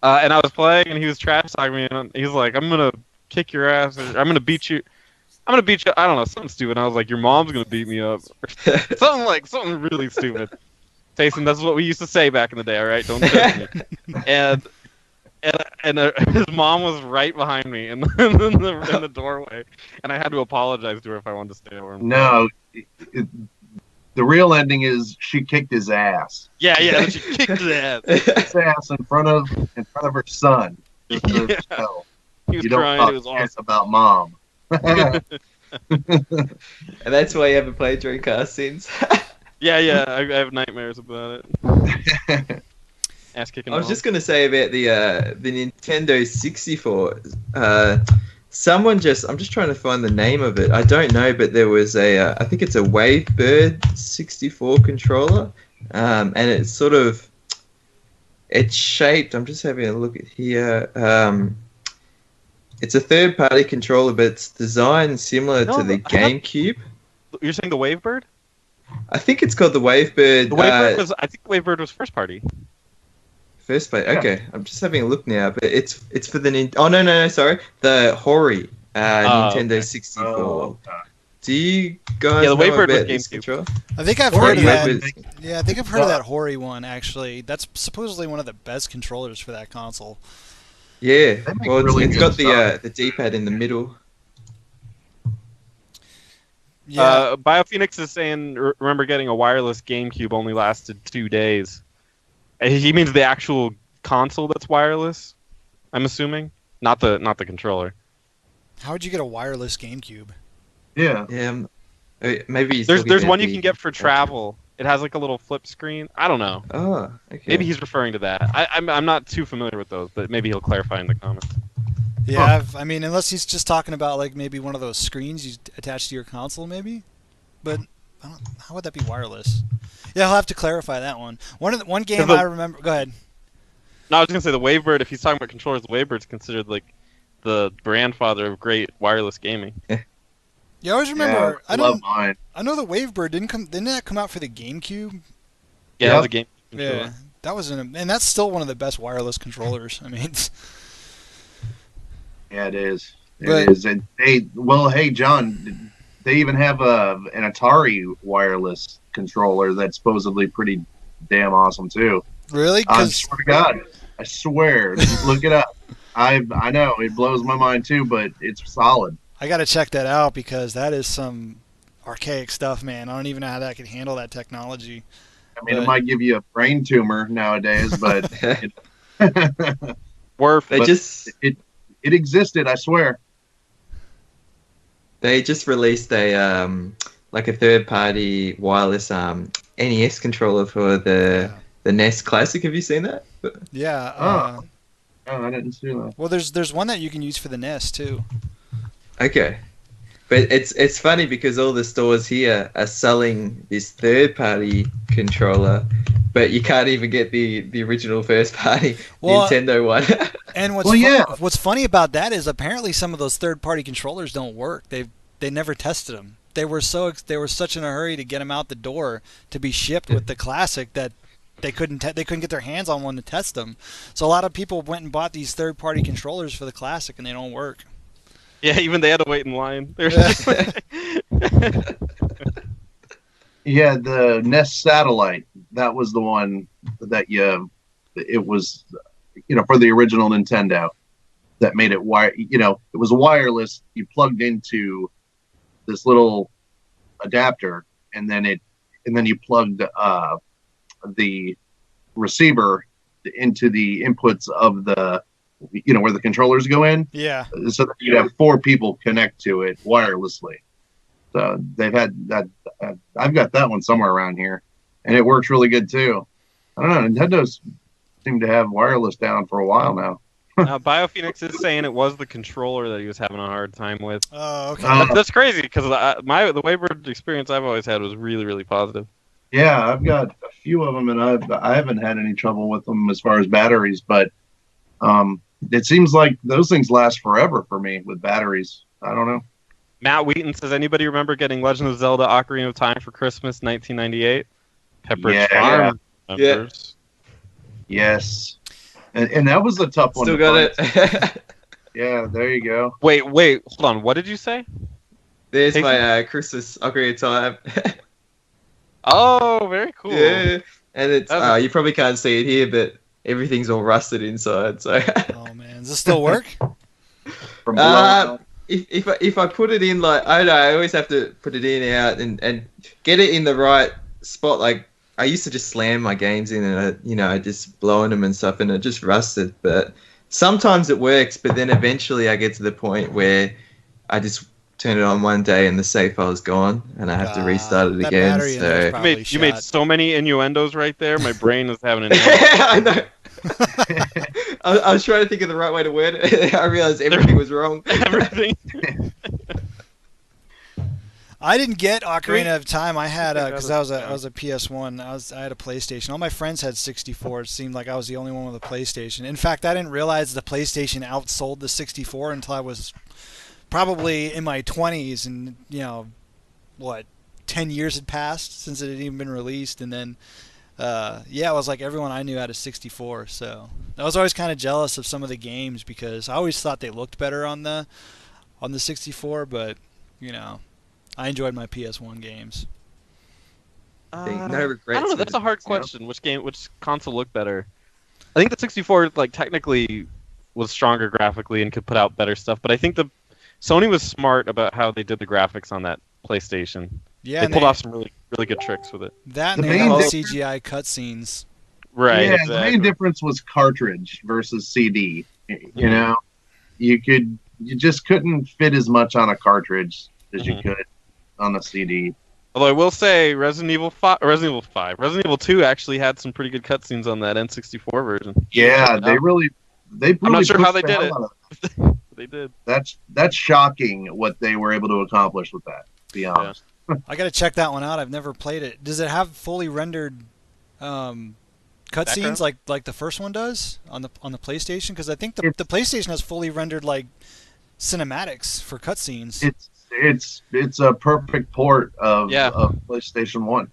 And I was playing, and he was trash talking me, and he was like, "I'm gonna kick your ass, or I'm gonna beat you. I'm gonna beat you." I don't know, something stupid. And I was like, "Your mom's gonna beat me up," something really stupid. Teysin, that's what we used to say back in the day. All right, don't judge me. And his mom was right behind me in the doorway, and I had to apologize to her if I wanted to stay over. No. The real ending is she kicked his ass. Yeah, she kicked his ass. His ass in front of her son. He was you crying. Don't it was talk awesome. About mom. And that's why you haven't played Dreamcast since. Yeah, I have nightmares about it. Ass kicking. I was just gonna say about the Nintendo 64. I'm just trying to find the name of it. I don't know, but there was I think it's a Wavebird 64 controller, and it's sort of, it's shaped. I'm just having a look at here. It's a third-party controller, but it's designed similar to the GameCube. You're saying the Wavebird? I think it's called the Wavebird. The Wavebird I think Wavebird was first party. First play. Okay, I'm just having a look now, but it's for the Oh no, sorry, the Hori Nintendo 64. Oh. Do you guys the know Wavebird about was this GameCube. controller? I think I've heard of that. Yeah, I think I've heard of that Hori one. Actually, that's supposedly one of the best controllers for that console. Yeah, well, it's got the the D-pad in the middle. Yeah. BioPhoenix is saying, remember getting a wireless GameCube only lasted 2 days. He means the actual console that's wireless, I'm assuming, not the controller. How would you get a wireless GameCube? Yeah. Maybe he's there's one you can get for travel. It has like a little flip screen. I don't know. Oh, okay. Maybe he's referring to that. I'm not too familiar with those, but maybe he'll clarify in the comments. Yeah, I mean, unless he's just talking about like maybe one of those screens you attach to your console, maybe. But how would that be wireless? Yeah, I'll have to clarify that one. One game I remember. Go ahead. No, I was gonna say the Wavebird. If he's talking about controllers, the Wavebird's considered like the grandfather of great wireless gaming. Yeah, I always remember. I love mine. I know the Wavebird didn't that come out for the GameCube? Yeah, that was a game controller. Yeah, that was and that's still one of the best wireless controllers. I mean. Yeah, it is. It is. And hey, John, they even have an Atari wireless controller that's supposedly pretty damn awesome too. Really? I swear to God, I swear. Look it up. I know it blows my mind too, but it's solid. I got to check that out because that is some archaic stuff, man. I don't even know how that can handle that technology. I mean, it might give you a brain tumor nowadays, but it existed, I swear. They just released a like a third-party wireless NES controller for the NES Classic. Have you seen that? Yeah. No, I didn't see that. Well, there's one that you can use for the NES too. Okay, but it's funny because all the stores here are selling this third-party controller, but you can't even get the original first-party Nintendo one. And what's funny about that is apparently some of those third-party controllers don't work. They never tested them. They were such in a hurry to get them out the door to be shipped with the Classic that they couldn't get their hands on one to test them. So a lot of people went and bought these third-party controllers for the Classic, and they don't work. Yeah, even they had to wait in line. Yeah, the Nest Satellite. That was the one that it was, for the original Nintendo, that made it it was wireless. You plugged into this little adapter, and then you plugged the receiver into the inputs of the where the controllers go in. Yeah. So that you'd have 4 people connect to it wirelessly. So they've had that. I've got that one somewhere around here, and it works really good too. I don't know. Nintendo's seem to have wireless down for a while now. BioPhoenix is saying it was the controller that he was having a hard time with. Oh, okay. That's crazy because the Waybird experience I've always had was really, really positive. Yeah, I've got a few of them, and I haven't had any trouble with them as far as batteries. But it seems like those things last forever for me with batteries. I don't know. Matt Wheaton says, anybody remember getting Legend of Zelda Ocarina of Time for Christmas 1998? Pepperidge Farm members. Yes. And that was a tough one. Still got it. Yeah, there you go. Wait, hold on. What did you say? There's my Christmas Ocarina of Time. Oh, very cool. Yeah, and it's you probably can't see it here, but everything's all rusted inside. So. Oh man, does this still work? From below. If I put it in, like, I don't know, I always have to put it in out and get it in the right spot. Like, I used to just slam my games in and I just blowing them and stuff, and it just rusted. But sometimes it works, but then eventually I get to the point where I just turn it on one day and the save file is gone, and I have to restart it again. So you made so many innuendos right there. My brain is having an. I know. I was trying to think of the right way to word it. I realized everything was wrong. Everything. I didn't get Ocarina of Time. I had because I was a PS1. I had a PlayStation. All my friends had 64. It seemed like I was the only one with a PlayStation. In fact, I didn't realize the PlayStation outsold the 64 until I was probably in my 20s, and 10 years had passed since it had even been released, and then. It was like everyone I knew had a 64, so I was always kind of jealous of some of the games because I always thought they looked better on the 64, but I enjoyed my PS1 games. No regrets. I don't know. That's a hard question. Which console looked better? I think the 64 technically was stronger graphically and could put out better stuff, but I think the Sony was smart about how they did the graphics on that PlayStation. Yeah, they pulled off some really, really good tricks with it. That and they had all the CGI cutscenes. Right. Yeah, exactly. The main difference was cartridge versus CD. You just couldn't fit as much on a cartridge as you could on a CD. Although I will say, Resident Evil 2 actually had some pretty good cutscenes on that N64 version. Yeah, they really I'm not sure how they did it. They did. That's shocking what they were able to accomplish with that. To be honest. Yeah. I gotta check that one out. I've never played it. Does it have fully rendered cutscenes like the first one does on the PlayStation? Because I think the PlayStation has fully rendered like cinematics for cutscenes. It's a perfect port of PlayStation 1.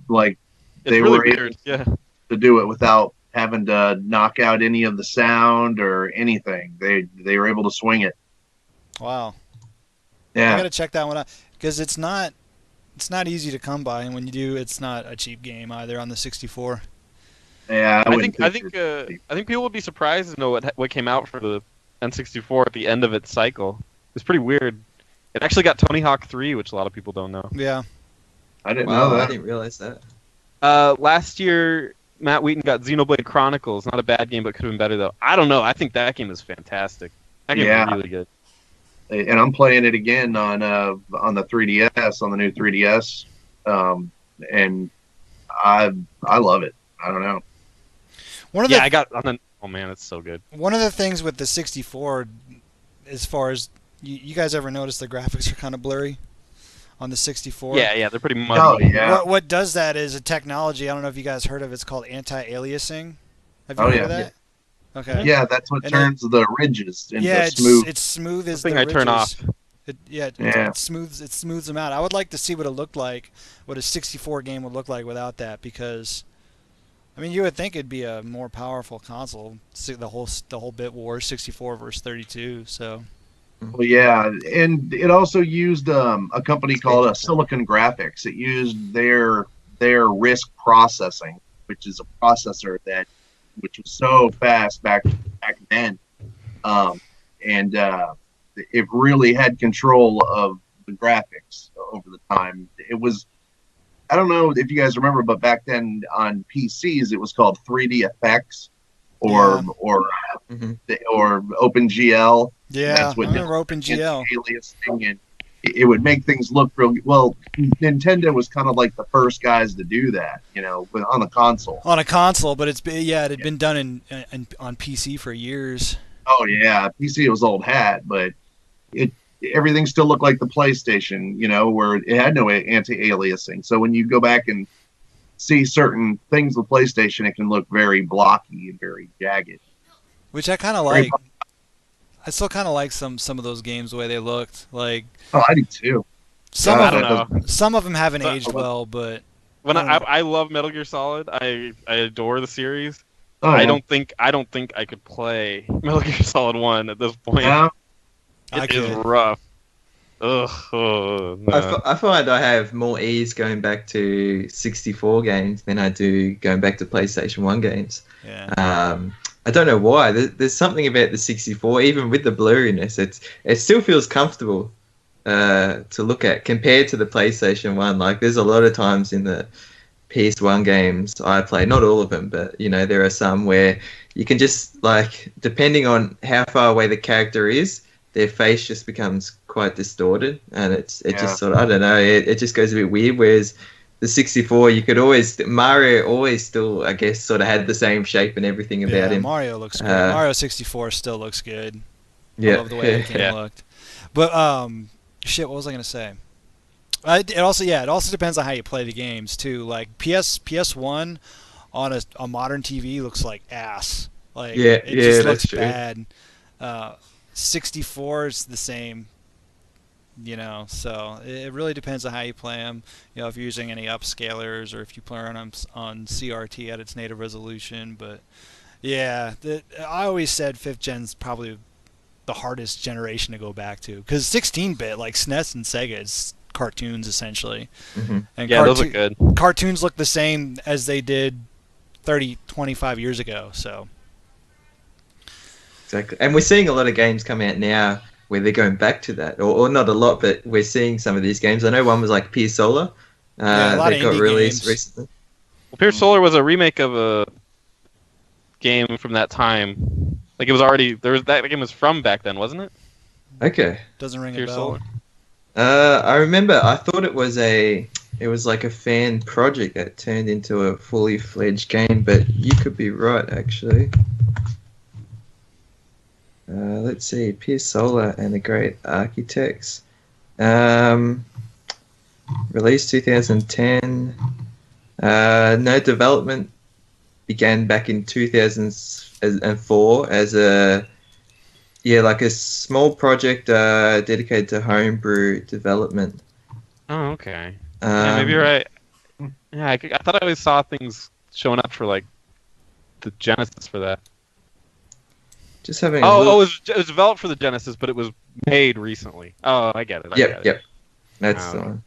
Like they were able to do it without having to knock out any of the sound or anything. They were able to swing it. Wow. Yeah. I gotta check that one out because it's not easy to come by, and when you do, it's not a cheap game either on the 64. Yeah, I think people would be surprised to know what came out for the N64 at the end of its cycle. It's pretty weird. It actually got Tony Hawk 3, which a lot of people don't know. Yeah, I didn't know that. I didn't realize that. Last year, Matt Wheaton got Xenoblade Chronicles. Not a bad game, but could have been better though. I don't know. I think that game is fantastic. That game is really good. And I'm playing it again on the 3DS, on the new 3DS, and I love it. I don't know. Oh man, it's so good. One of the things with the 64, as far as you guys ever notice, the graphics are kind of blurry on the 64. Yeah, they're pretty muddy. Oh, yeah. What does that is a technology. I don't know if you guys heard of it. It's called anti-aliasing. Have you heard of that? Okay. Yeah, that's what And turns the ridges into Yeah, smooth. it's smooth as thing the I turn ridges. off. Yeah, Yeah. it smooths them out. I would like to see what it looked like, what a 64 game would look like without that, because I mean, you would think it'd be a more powerful console. The whole bit war, 64 versus 32. So Well, yeah, and it also used a company called Silicon Graphics. It used their RISC processing, which is a processor which was so fast back then, um, and it really had control of the graphics over the time. It was, I don't know if you guys remember, but back then on PCs it was called 3D effects or Yeah. or OpenGL. yeah, That's what I remember OpenGL aliasing, and it would make things look real well. Nintendo was kind of like the first guys to do that, on the console. on a console, but it had been done on PC for years. Oh yeah, PC was old hat, but it everything still looked like the PlayStation, where it had no anti-aliasing. So when you go back and see certain things with PlayStation, it can look very blocky and very jagged. Which I kind of like. I still kind of like some of those games the way they looked. Like Oh, I do too. some I of don't them, know. some of them haven't So- aged well, but When I don't know. I love Metal Gear Solid, I adore the series. Oh, yeah. I don't think I could play Metal Gear Solid 1 at this point. Yeah. I It is could. rough. Ugh. Oh, no. I find I have more ease going back to 64 games than I do going back to PlayStation 1 games. Yeah. I don't know why. There's something about the 64, even with the blurriness, it still feels comfortable to look at compared to the PlayStation 1. Like, there's a lot of times in the PS1 games I play, not all of them, but there are some where you can just, like, depending on how far away the character is, their face just becomes quite distorted, and it just sort of, I don't know, it just goes a bit weird. Whereas the 64, Mario always still, I guess, sort of had the same shape and everything about him. Mario looks good. Mario 64 still looks good. Yeah, I love the way that game Yeah. looked. But shit, what was I gonna say? It also depends on how you play the games too. Like PS1 on a modern TV looks like ass. Like Yeah, it just that's looks true. bad. 64 is the same. So it really depends on how you play them. If you're using any upscalers or if you play them on CRT at its native resolution. But yeah, I always said 5th gen's probably the hardest generation to go back to, because 16-bit, like SNES and Sega, is cartoons essentially. Mhm. And Yeah, those are good. cartoons look the same as they did 30, 25 years ago. So Exactly. And we're seeing a lot of games come out now where they're going back to that, or not a lot, but we're seeing some of these games. I know one was like Pier Solar. Yeah, a lot that of got indie released games. recently. Well, Pier Solar was a remake of a game from that time. Like, it was already that game was from back then, wasn't it? Okay. doesn't ring a Pier bell. Solar. I remember. I thought it was like a fan project that turned into a fully fledged game, but you could be right, actually. Let's see, Pier Solar and the Great Architects. Released 2010. No, development began back in 2004 as like a small project dedicated to homebrew development. Oh, okay. Yeah, maybe you're right. Yeah, I thought I always saw things showing up for like the Genesis for that. Just having a Oh, look. it was developed for the Genesis, but it was made recently. Oh, I get it. Yep. That's Oh, the okay. one.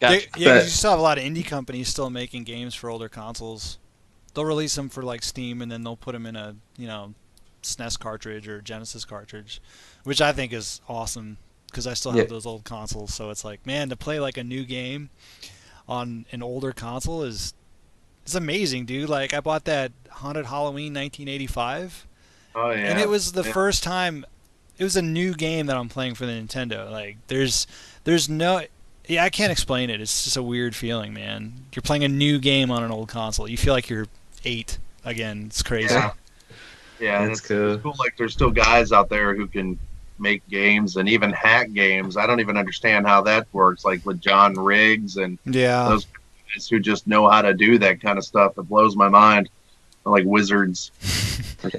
Gotcha. Yeah, 'cause But- you still have a lot of indie companies still making games for older consoles. They'll release them for like Steam, and then they'll put them in a SNES cartridge or Genesis cartridge, which I think is awesome because I still have Yeah. those old consoles. So it's like, man, to play like a new game on an older console is amazing, dude. Like, I bought that Haunted Halloween 1985, Oh yeah. and it was the Yeah. first time. It was a new game that I'm playing for the Nintendo. Like, there's no. Yeah, I can't explain it. It's just a weird feeling, man. You're playing a new game on an old console. You feel like you're 8 again. It's crazy. Yeah. Yeah, and That's it's cool. cool. Like, there's still guys out there who can make games and even hack games. I don't even understand how that works. Like with John Riggs and Yeah. those guys who just know how to do that kind of stuff. It blows my mind. like Wizards or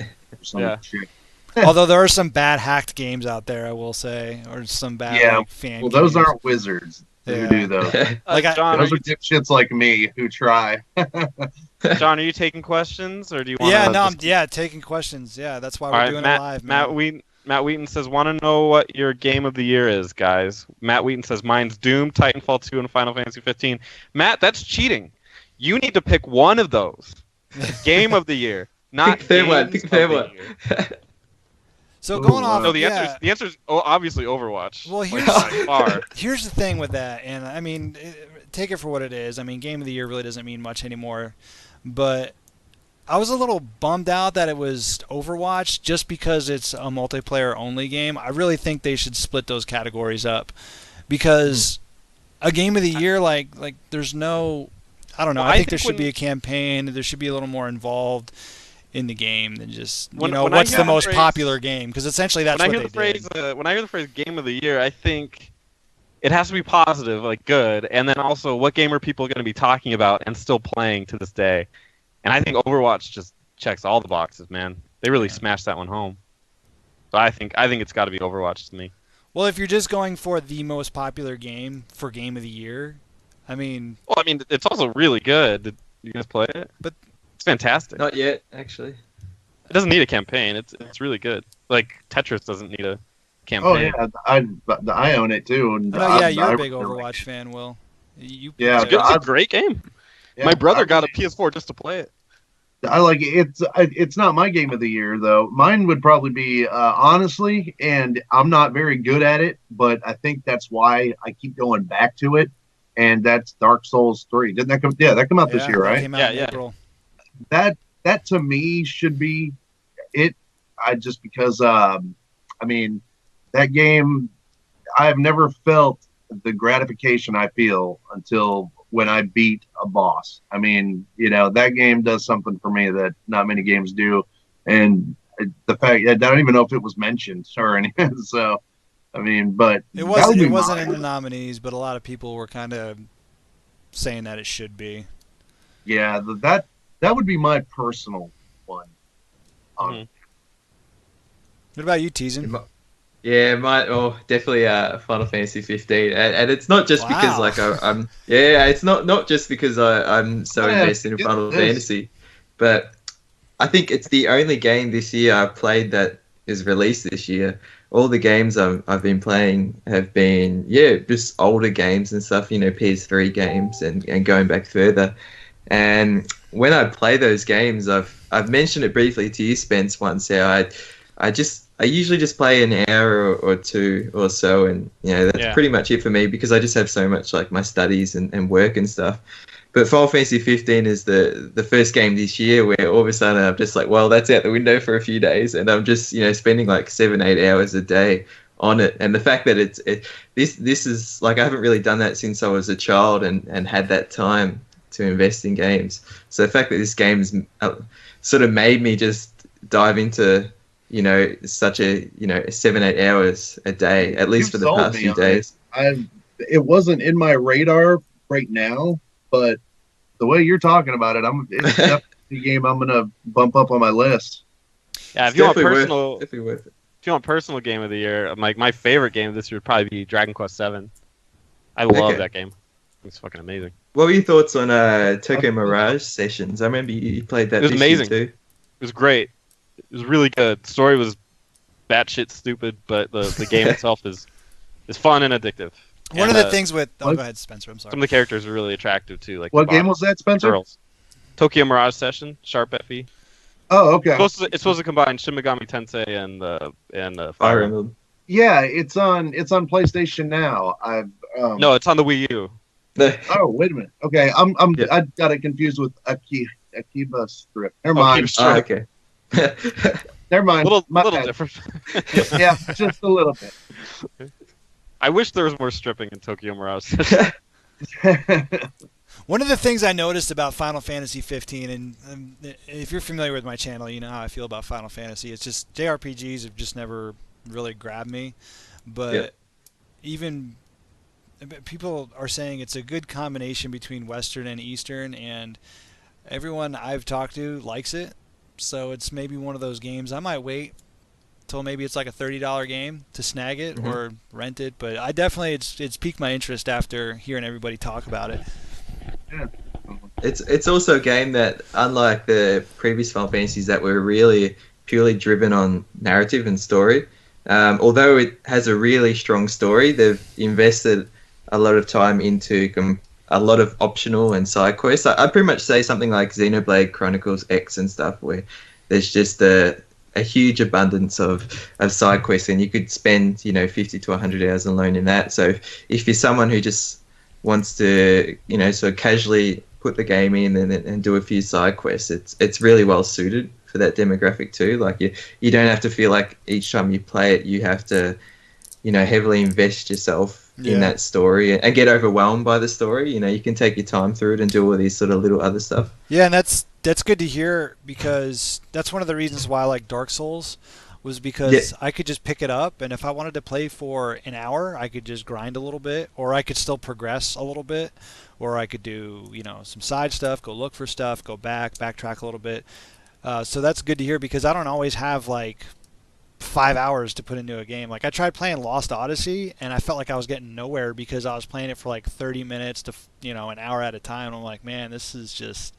some Yeah. shit. Although there are some bad hacked games out there, I will say, or some bad Yeah, like, fan well, those games. aren't Wizards who Yeah. do those. Like John, Those are dipshits like me who try. John, are you taking questions, or do you want Yeah, to? no, I'm taking questions. Yeah, that's why All we're right, doing Matt. it live, man. Matt Wheaton says, "Want to know what your game of the year is, guys?" Matt Wheaton says, "Mine's Doom, Titanfall 2, and Final Fantasy 15." Matt, that's cheating. You need to pick one of those. Game of the year, not Pick the third one, games pick the of third the one. year. So Ooh, going wow. off, No, the yeah. answer is obviously Overwatch. Well, like, here's by far. here's the thing with that, and I mean, take it for what it is. I mean, Game of the Year really doesn't mean much anymore, but I was a little bummed out that it was Overwatch just because it's a multiplayer only game. I really think they should split those categories up because a Game of the Year, like there's no, I don't know. Well, I think I there think should be a campaign. There should be a little more involved in the game than just When I what's hear the the most phrase- popular game, because essentially that's when I what hear they the did. phrase when I hear the phrase game of the year, I think it has to be positive, like good, and then also what game are people going to be talking about and still playing to this day? And I think Overwatch just checks all the boxes, man. They really smashed that one home. So I think it's got to be Overwatch to me. Well, if you're just going for the most popular game for Game of the Year, I mean, Well, I mean, it's also really good. Did you guys play it? But- it's fantastic. Not yet, actually. It doesn't need a campaign. It's really good. Like Tetris doesn't need a Oh campaign. yeah, I own it too. And oh yeah, you're I a big really Overwatch like it. fan, Will. You Yeah, It's a great game. Yeah, My brother I got a really- PS4 just to play it. I like it. It's not my game of the year though. Mine would probably be honestly, and I'm not very good at it, but I think that's why I keep going back to it. And that's Dark Souls 3. Didn't that come? Yeah, that come out this year, that right? came out in Yeah. April. That to me should be it. I just because I mean that game, I have never felt the gratification I feel until when I beat a boss. I mean, that game does something for me that not many games do, and the fact I don't even know if it was mentioned or anything. So, I mean, but It that wasn't. would It be wasn't mine. in the nominees, but a lot of people were kind of saying that it should be. Yeah, that would be my personal one. Mhm. What about you, Teysin? Yeah, definitely Final Fantasy 15, and it's not just because Wow. like it's not just because I'm so Yeah, invested in get Final this. Fantasy, but I think it's the only game this year I've played that is released this year. All the games I've been playing have been just older games and stuff, PS3 games and going back further. And when I play those games, I've mentioned it briefly to you, Spence, once. How I usually just play an hour or two or so, and that's pretty much it for me because I just have so much like my studies and work and stuff. But Final Fantasy 15 is the first game this year where all of a sudden I'm just like, well, that's out the window for a few days, and I'm just spending like 7-8 hours a day on it. And the fact that this is like I haven't really done that since I was a child and had that time to invest in games. So the fact that this game's sort of made me just dive into such a 7-8 hours a day, at least You've for the sold past me few on days. It wasn't in my radar right now, but the way you're talking about it, it's definitely a game I'm gonna bump up on my list. Yeah, It's if you want definitely worth it. if you want personal game of the year, like my favorite game this year would probably be Dragon Quest 7. I love that game. It's fucking amazing. What were your thoughts on Tokyo Mirage Sessions? I remember you played that. It was this year amazing. too. It was great. It was really good. The story was batshit stupid, but the game itself is fun and addictive. One And, of the things with what- go ahead, Spencer. I'm sorry. some of the characters are really attractive too. Like What the game was that, Spencer? girls. Tokyo Mirage Session, Sharp FE. Oh, okay. It's supposed to combine Shin Megami Tensei and Fire Emblem. Yeah, it's on PlayStation now. No, it's on the Wii U. Oh, wait a minute. Okay, Yeah. I got it confused with Akiba Strip. Never Oh, mind. Akiba Strip. Okay. Never mind. Little My little bad. different. Yeah, just a little bit. I wish there was more stripping in Tokyo Mirage Session. One of the things I noticed about Final Fantasy 15, and if you're familiar with my channel, you know how I feel about Final Fantasy. It's just JRPGs have just never really grabbed me. But even people are saying it's a good combination between Western and Eastern, and everyone I've talked to likes it, so it's maybe one of those games I might wait till maybe it's like a $30 game to snag it or rent it. But I definitely it's piqued my interest after hearing everybody talk about it. Yeah. It's also a game that, unlike the previous Final Fantasies that were really purely driven on narrative and story, although it has a really strong story, they've invested a lot of time into a lot of optional and side quests. I'd pretty much say something like Xenoblade Chronicles X and stuff, where there's just a huge abundance of side quests, and you could spend 50 to 100 hours alone in that. So if you're someone who just wants to sort of casually put the game in and do a few side quests, it's really well suited for that demographic too. Like you don't have to feel like each time you play it you have to heavily invest yourself in that story and get overwhelmed by the story. You can take your time through it and do all these sort of little other stuff. Yeah, and that's good to hear, because that's one of the reasons why I like Dark Souls, was because I could just pick it up, and if I wanted to play for an hour, I could just grind a little bit, or I could still progress a little bit, or I could do some side stuff, go look for stuff, go backtrack a little bit. So that's good to hear, because I don't always have like 5 hours to put into a game. Like I tried playing Lost Odyssey, and I felt like I was getting nowhere because I was playing it for like 30 minutes to an hour at a time. And I'm like, man, this is just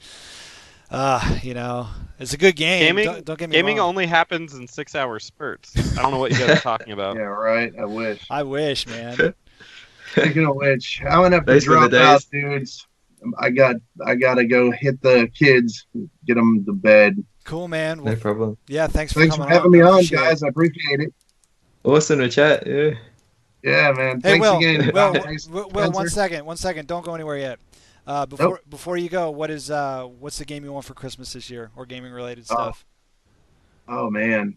it's a good game. Don't get me gaming wrong. only happens in 6-hour spurts. I don't know what you guys are talking about. Yeah, right. I wish, man. Speaking of which, I'm gonna have to Those were the drop out, days. dudes. I gotta go hit the kids, get them to bed. Cool, man. No Well, problem. yeah, thanks for Thanks for coming having me I on, appreciate guys. it. I appreciate it. Awesome to chat. Yeah. Yeah, man. Hey, Thanks Will, again. Will, guys. Will, one Spencer. second. Don't go anywhere yet. Before you go, what's the game you want for Christmas this year, or gaming related stuff? Oh man.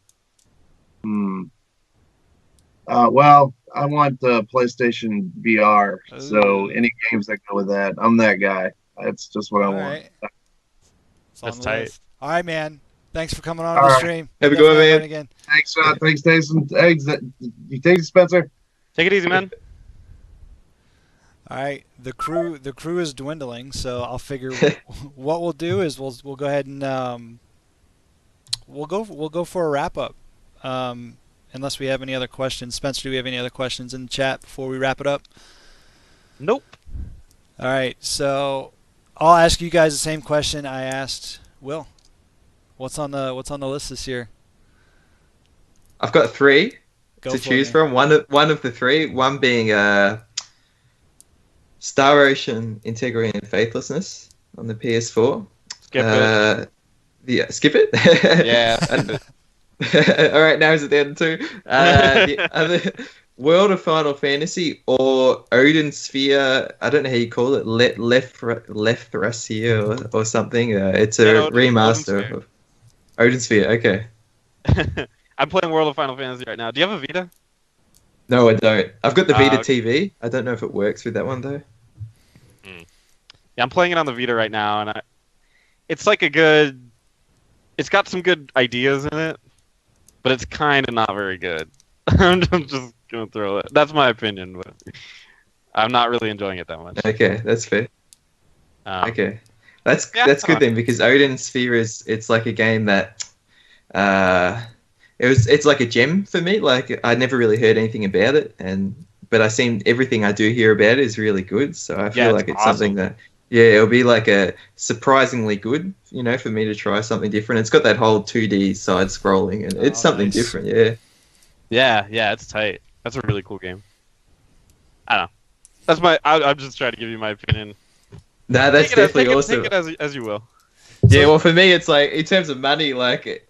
Well, I want the PlayStation VR. So Ooh. any games that go with that, I'm that guy. That's just what I All want. right. It's on That's the tight. list. All right, man. Thanks for coming on All the right. stream. Have a good Definitely one, man. fun again. Thanks, thanks, Teysinds. Eggs. You take it, Spencer. Take it easy, man. All right, the crew is dwindling, so I'll figure what we'll do is we'll go ahead and we'll go for a wrap up. Unless we have any other questions. Spencer, do we have any other questions in the chat before we wrap it up? Nope. All right, so I'll ask you guys the same question I asked Will. What's on the list this year? I've got three Go to for choose it, from. One of the three. One being Star Ocean Integrity and Faithlessness on the PS4. Skip it. Yeah, skip it. Yeah. Skip it. All right, now is it down to two? The other, World of Final Fantasy or Odin Sphere. I don't know how you call it. Left Thrassia or something. It's a remaster of Odin Sphere. Okay. I'm playing World of Final Fantasy right now. Do you have a Vita? No, I don't. I've got the Vita Okay. TV. I don't know if it works with that one though. Yeah, I'm playing it on the Vita right now, and it's like it's got some good ideas in it, but it's kind of not very good. I'm just gonna throw it. That's my opinion, but I'm not really enjoying it that much. Okay, that's fair. Okay, that's Yeah, good then, because Odin Sphere it's like a game that it's like a gem for me. Like I never really heard anything about it, but I seen everything I do hear about it is really good. So I feel like it's awesome. something that it'll be like a surprisingly good, for me to try something different. It's got that whole 2D side scrolling, and it's something nice. different. Yeah. Yeah, it's tight. That's a really cool game. I don't know. That's I'm just trying to give you my opinion. No, that's definitely awesome. Take it as you will. Yeah, well, for me, it's like in terms of money, like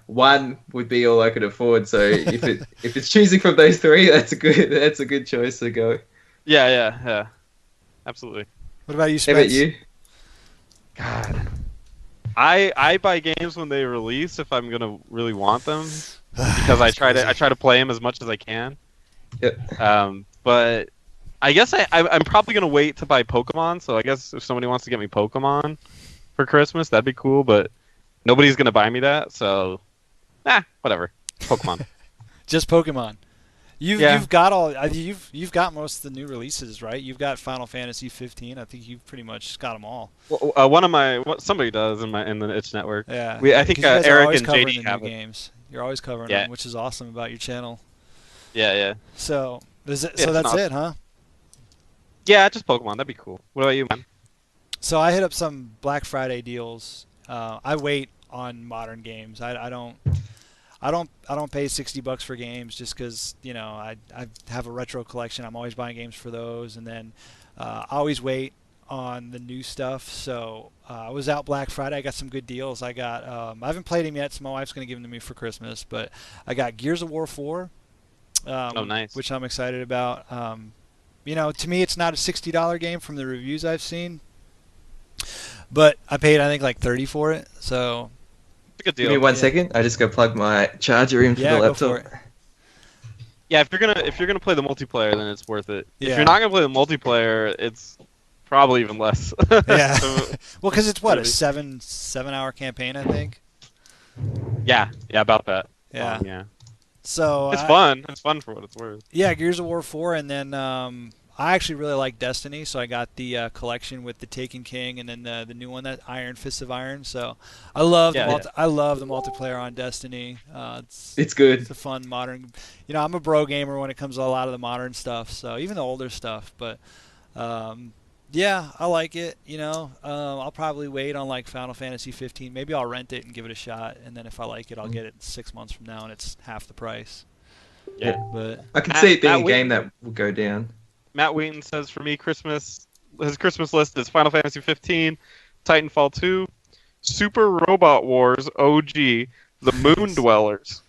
one would be all I could afford. So if it's choosing from those three, that's a good choice to go. Yeah. Absolutely. What about you, How Spence? about you? God. I buy games when they release if I'm gonna really want them, because I try to play them as much as I can. Yep. But I guess I'm probably gonna wait to buy Pokemon. So I guess if somebody wants to get me Pokemon for Christmas, that'd be cool. But nobody's gonna buy me that, so whatever. Pokemon. Just Pokemon. You've got you've got most of the new releases, right? You've got Final Fantasy 15. I think you've pretty much got them all. Well, somebody does in the itch network. Yeah, I think 'cause you guys are Eric always and covering JD the new have it. games. You're always covering Yeah. them, which is awesome about your channel. Yeah. So is it? Yeah, So it's that's awesome. it, huh? Yeah, just Pokemon. That'd be cool. What about you, man? So I hit up some Black Friday deals. I wait on modern games. I don't pay $60 for games just because I have a retro collection. I'm always buying games for those, and then I always wait on the new stuff. So I was out Black Friday. I got some good deals. I haven't played them yet, so my wife's gonna give them to me for Christmas. But I got Gears of War 4, Oh, nice. which I'm excited about. To me, it's not a $60 game from the reviews I've seen, but I paid I think like 30 for it. So It's a good Give me deal. 1 second. I just go plug my charger in for yeah, the go laptop. for it. Yeah, if you're gonna play the multiplayer, then it's worth it. Yeah. If you're not gonna play the multiplayer, it's probably even less. Yeah. So, Well, because it's what, a Maybe. 7-hour campaign, I think. yeah, about that. Yeah. Yeah. So It's fun. It's fun for what it's worth. Yeah, Gears of War 4, and then I actually really like Destiny, so I got the collection with the Taken King, and then the new one, that Iron Fists of Iron. So I love I love the multiplayer on Destiny. It's good. It's a fun modern. I'm a bro gamer when it comes to a lot of the modern stuff, so even the older stuff. But yeah, I like it. I'll probably wait on like Final Fantasy 15. Maybe I'll rent it and give it a shot, and then if I like it, I'll get it 6 months from now, and it's half the price. Yeah. But I can see it being Matt a game that will go down. Matt Wheaton says for me, his Christmas list is Final Fantasy 15, Titanfall 2, Super Robot Wars OG, The Moon Dwellers,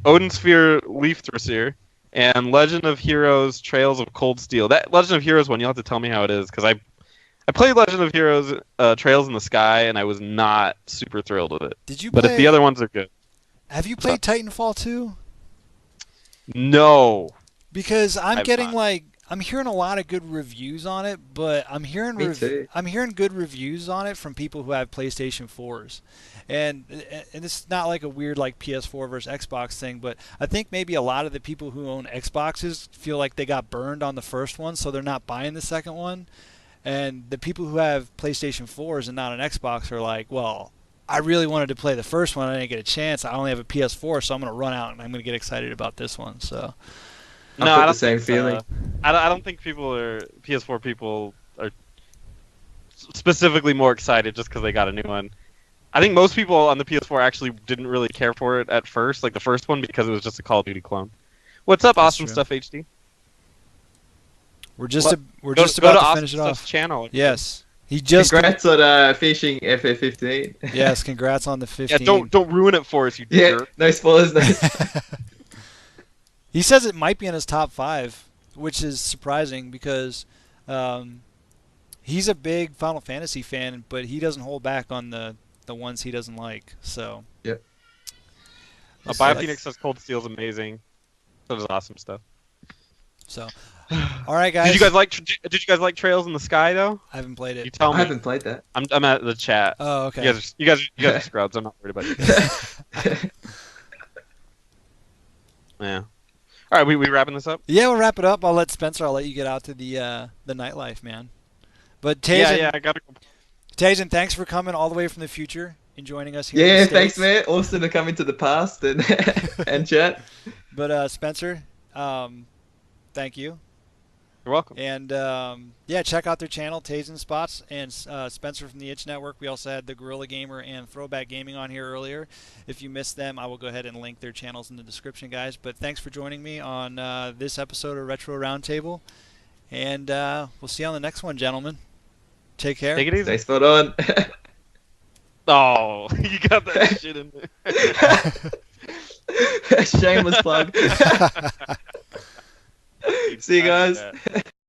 Odin Sphere Leaf Thracier, and Legend of Heroes Trails of Cold Steel. That Legend of Heroes one, you'll have to tell me how it is, because I played Legend of Heroes Trails in the Sky, and I was not super thrilled with it. did you But play? if the other ones are good. Have you played Titanfall 2? No. Because I'm I've getting not. I'm hearing a lot of good reviews on it, but I'm hearing Me too. I'm hearing good reviews on it from people who have PlayStation 4s. And it's not like a weird like PS4 versus Xbox thing, but I think maybe a lot of the people who own Xboxes feel like they got burned on the first one, so they're not buying the second one. And the people who have PlayStation 4s and not an Xbox are like, well, I really wanted to play the first one, I didn't get a chance. I only have a PS4, so I'm going to run out and I'm going to get excited about this one. So I've No, got I don't the same think, feeling. I don't think PS4 people are specifically more excited just because they got a new one. I think most people on the PS4 actually didn't really care for it at first, like the first one, because it was just a Call of Duty clone. What's up, That's Awesome true. Stuff HD? we're just Go about to to Awesome finish it Stuff's off. channel. Yes, he just Congrats on finishing FF15. yes, congrats on the 15. Yeah, don't ruin it for us, you Yeah, jerk. no spoilers. No. He says it might be in his top 5, which is surprising because he's a big Final Fantasy fan, but he doesn't hold back on the ones he doesn't like. So Yep. BioPhoenix says Cold Steel's amazing. So does Awesome Stuff. So, all right, guys. Did you guys like Trails in the Sky though? I haven't played You it. tell I me. haven't played that. I'm at the chat. Oh, okay. You guys are scrubs. I'm not worried about you. Yeah. All right, we wrapping this up? Yeah, we'll wrap it up. I'll let you get out to the nightlife, man. But Teysin, Yeah, I gotta go. Teysin, thanks for coming all the way from the future and joining us here. in Yeah, the thanks, States. man. Awesome to come into the past and and chat. But Spencer, thank you. You're welcome. And yeah, check out their channel, Teysin Spots, and Spencer from the Itch Network. We also had the Gorilla Gamer and Throwback Gaming on here earlier. If you missed them, I will go ahead and link their channels in the description, guys. But thanks for joining me on this episode of Retro Roundtable, and we'll see you on the next one, gentlemen. Take care. Take it easy. Stay spot on. Oh, you got that shit in there. Shameless plug. See you I did guys. that.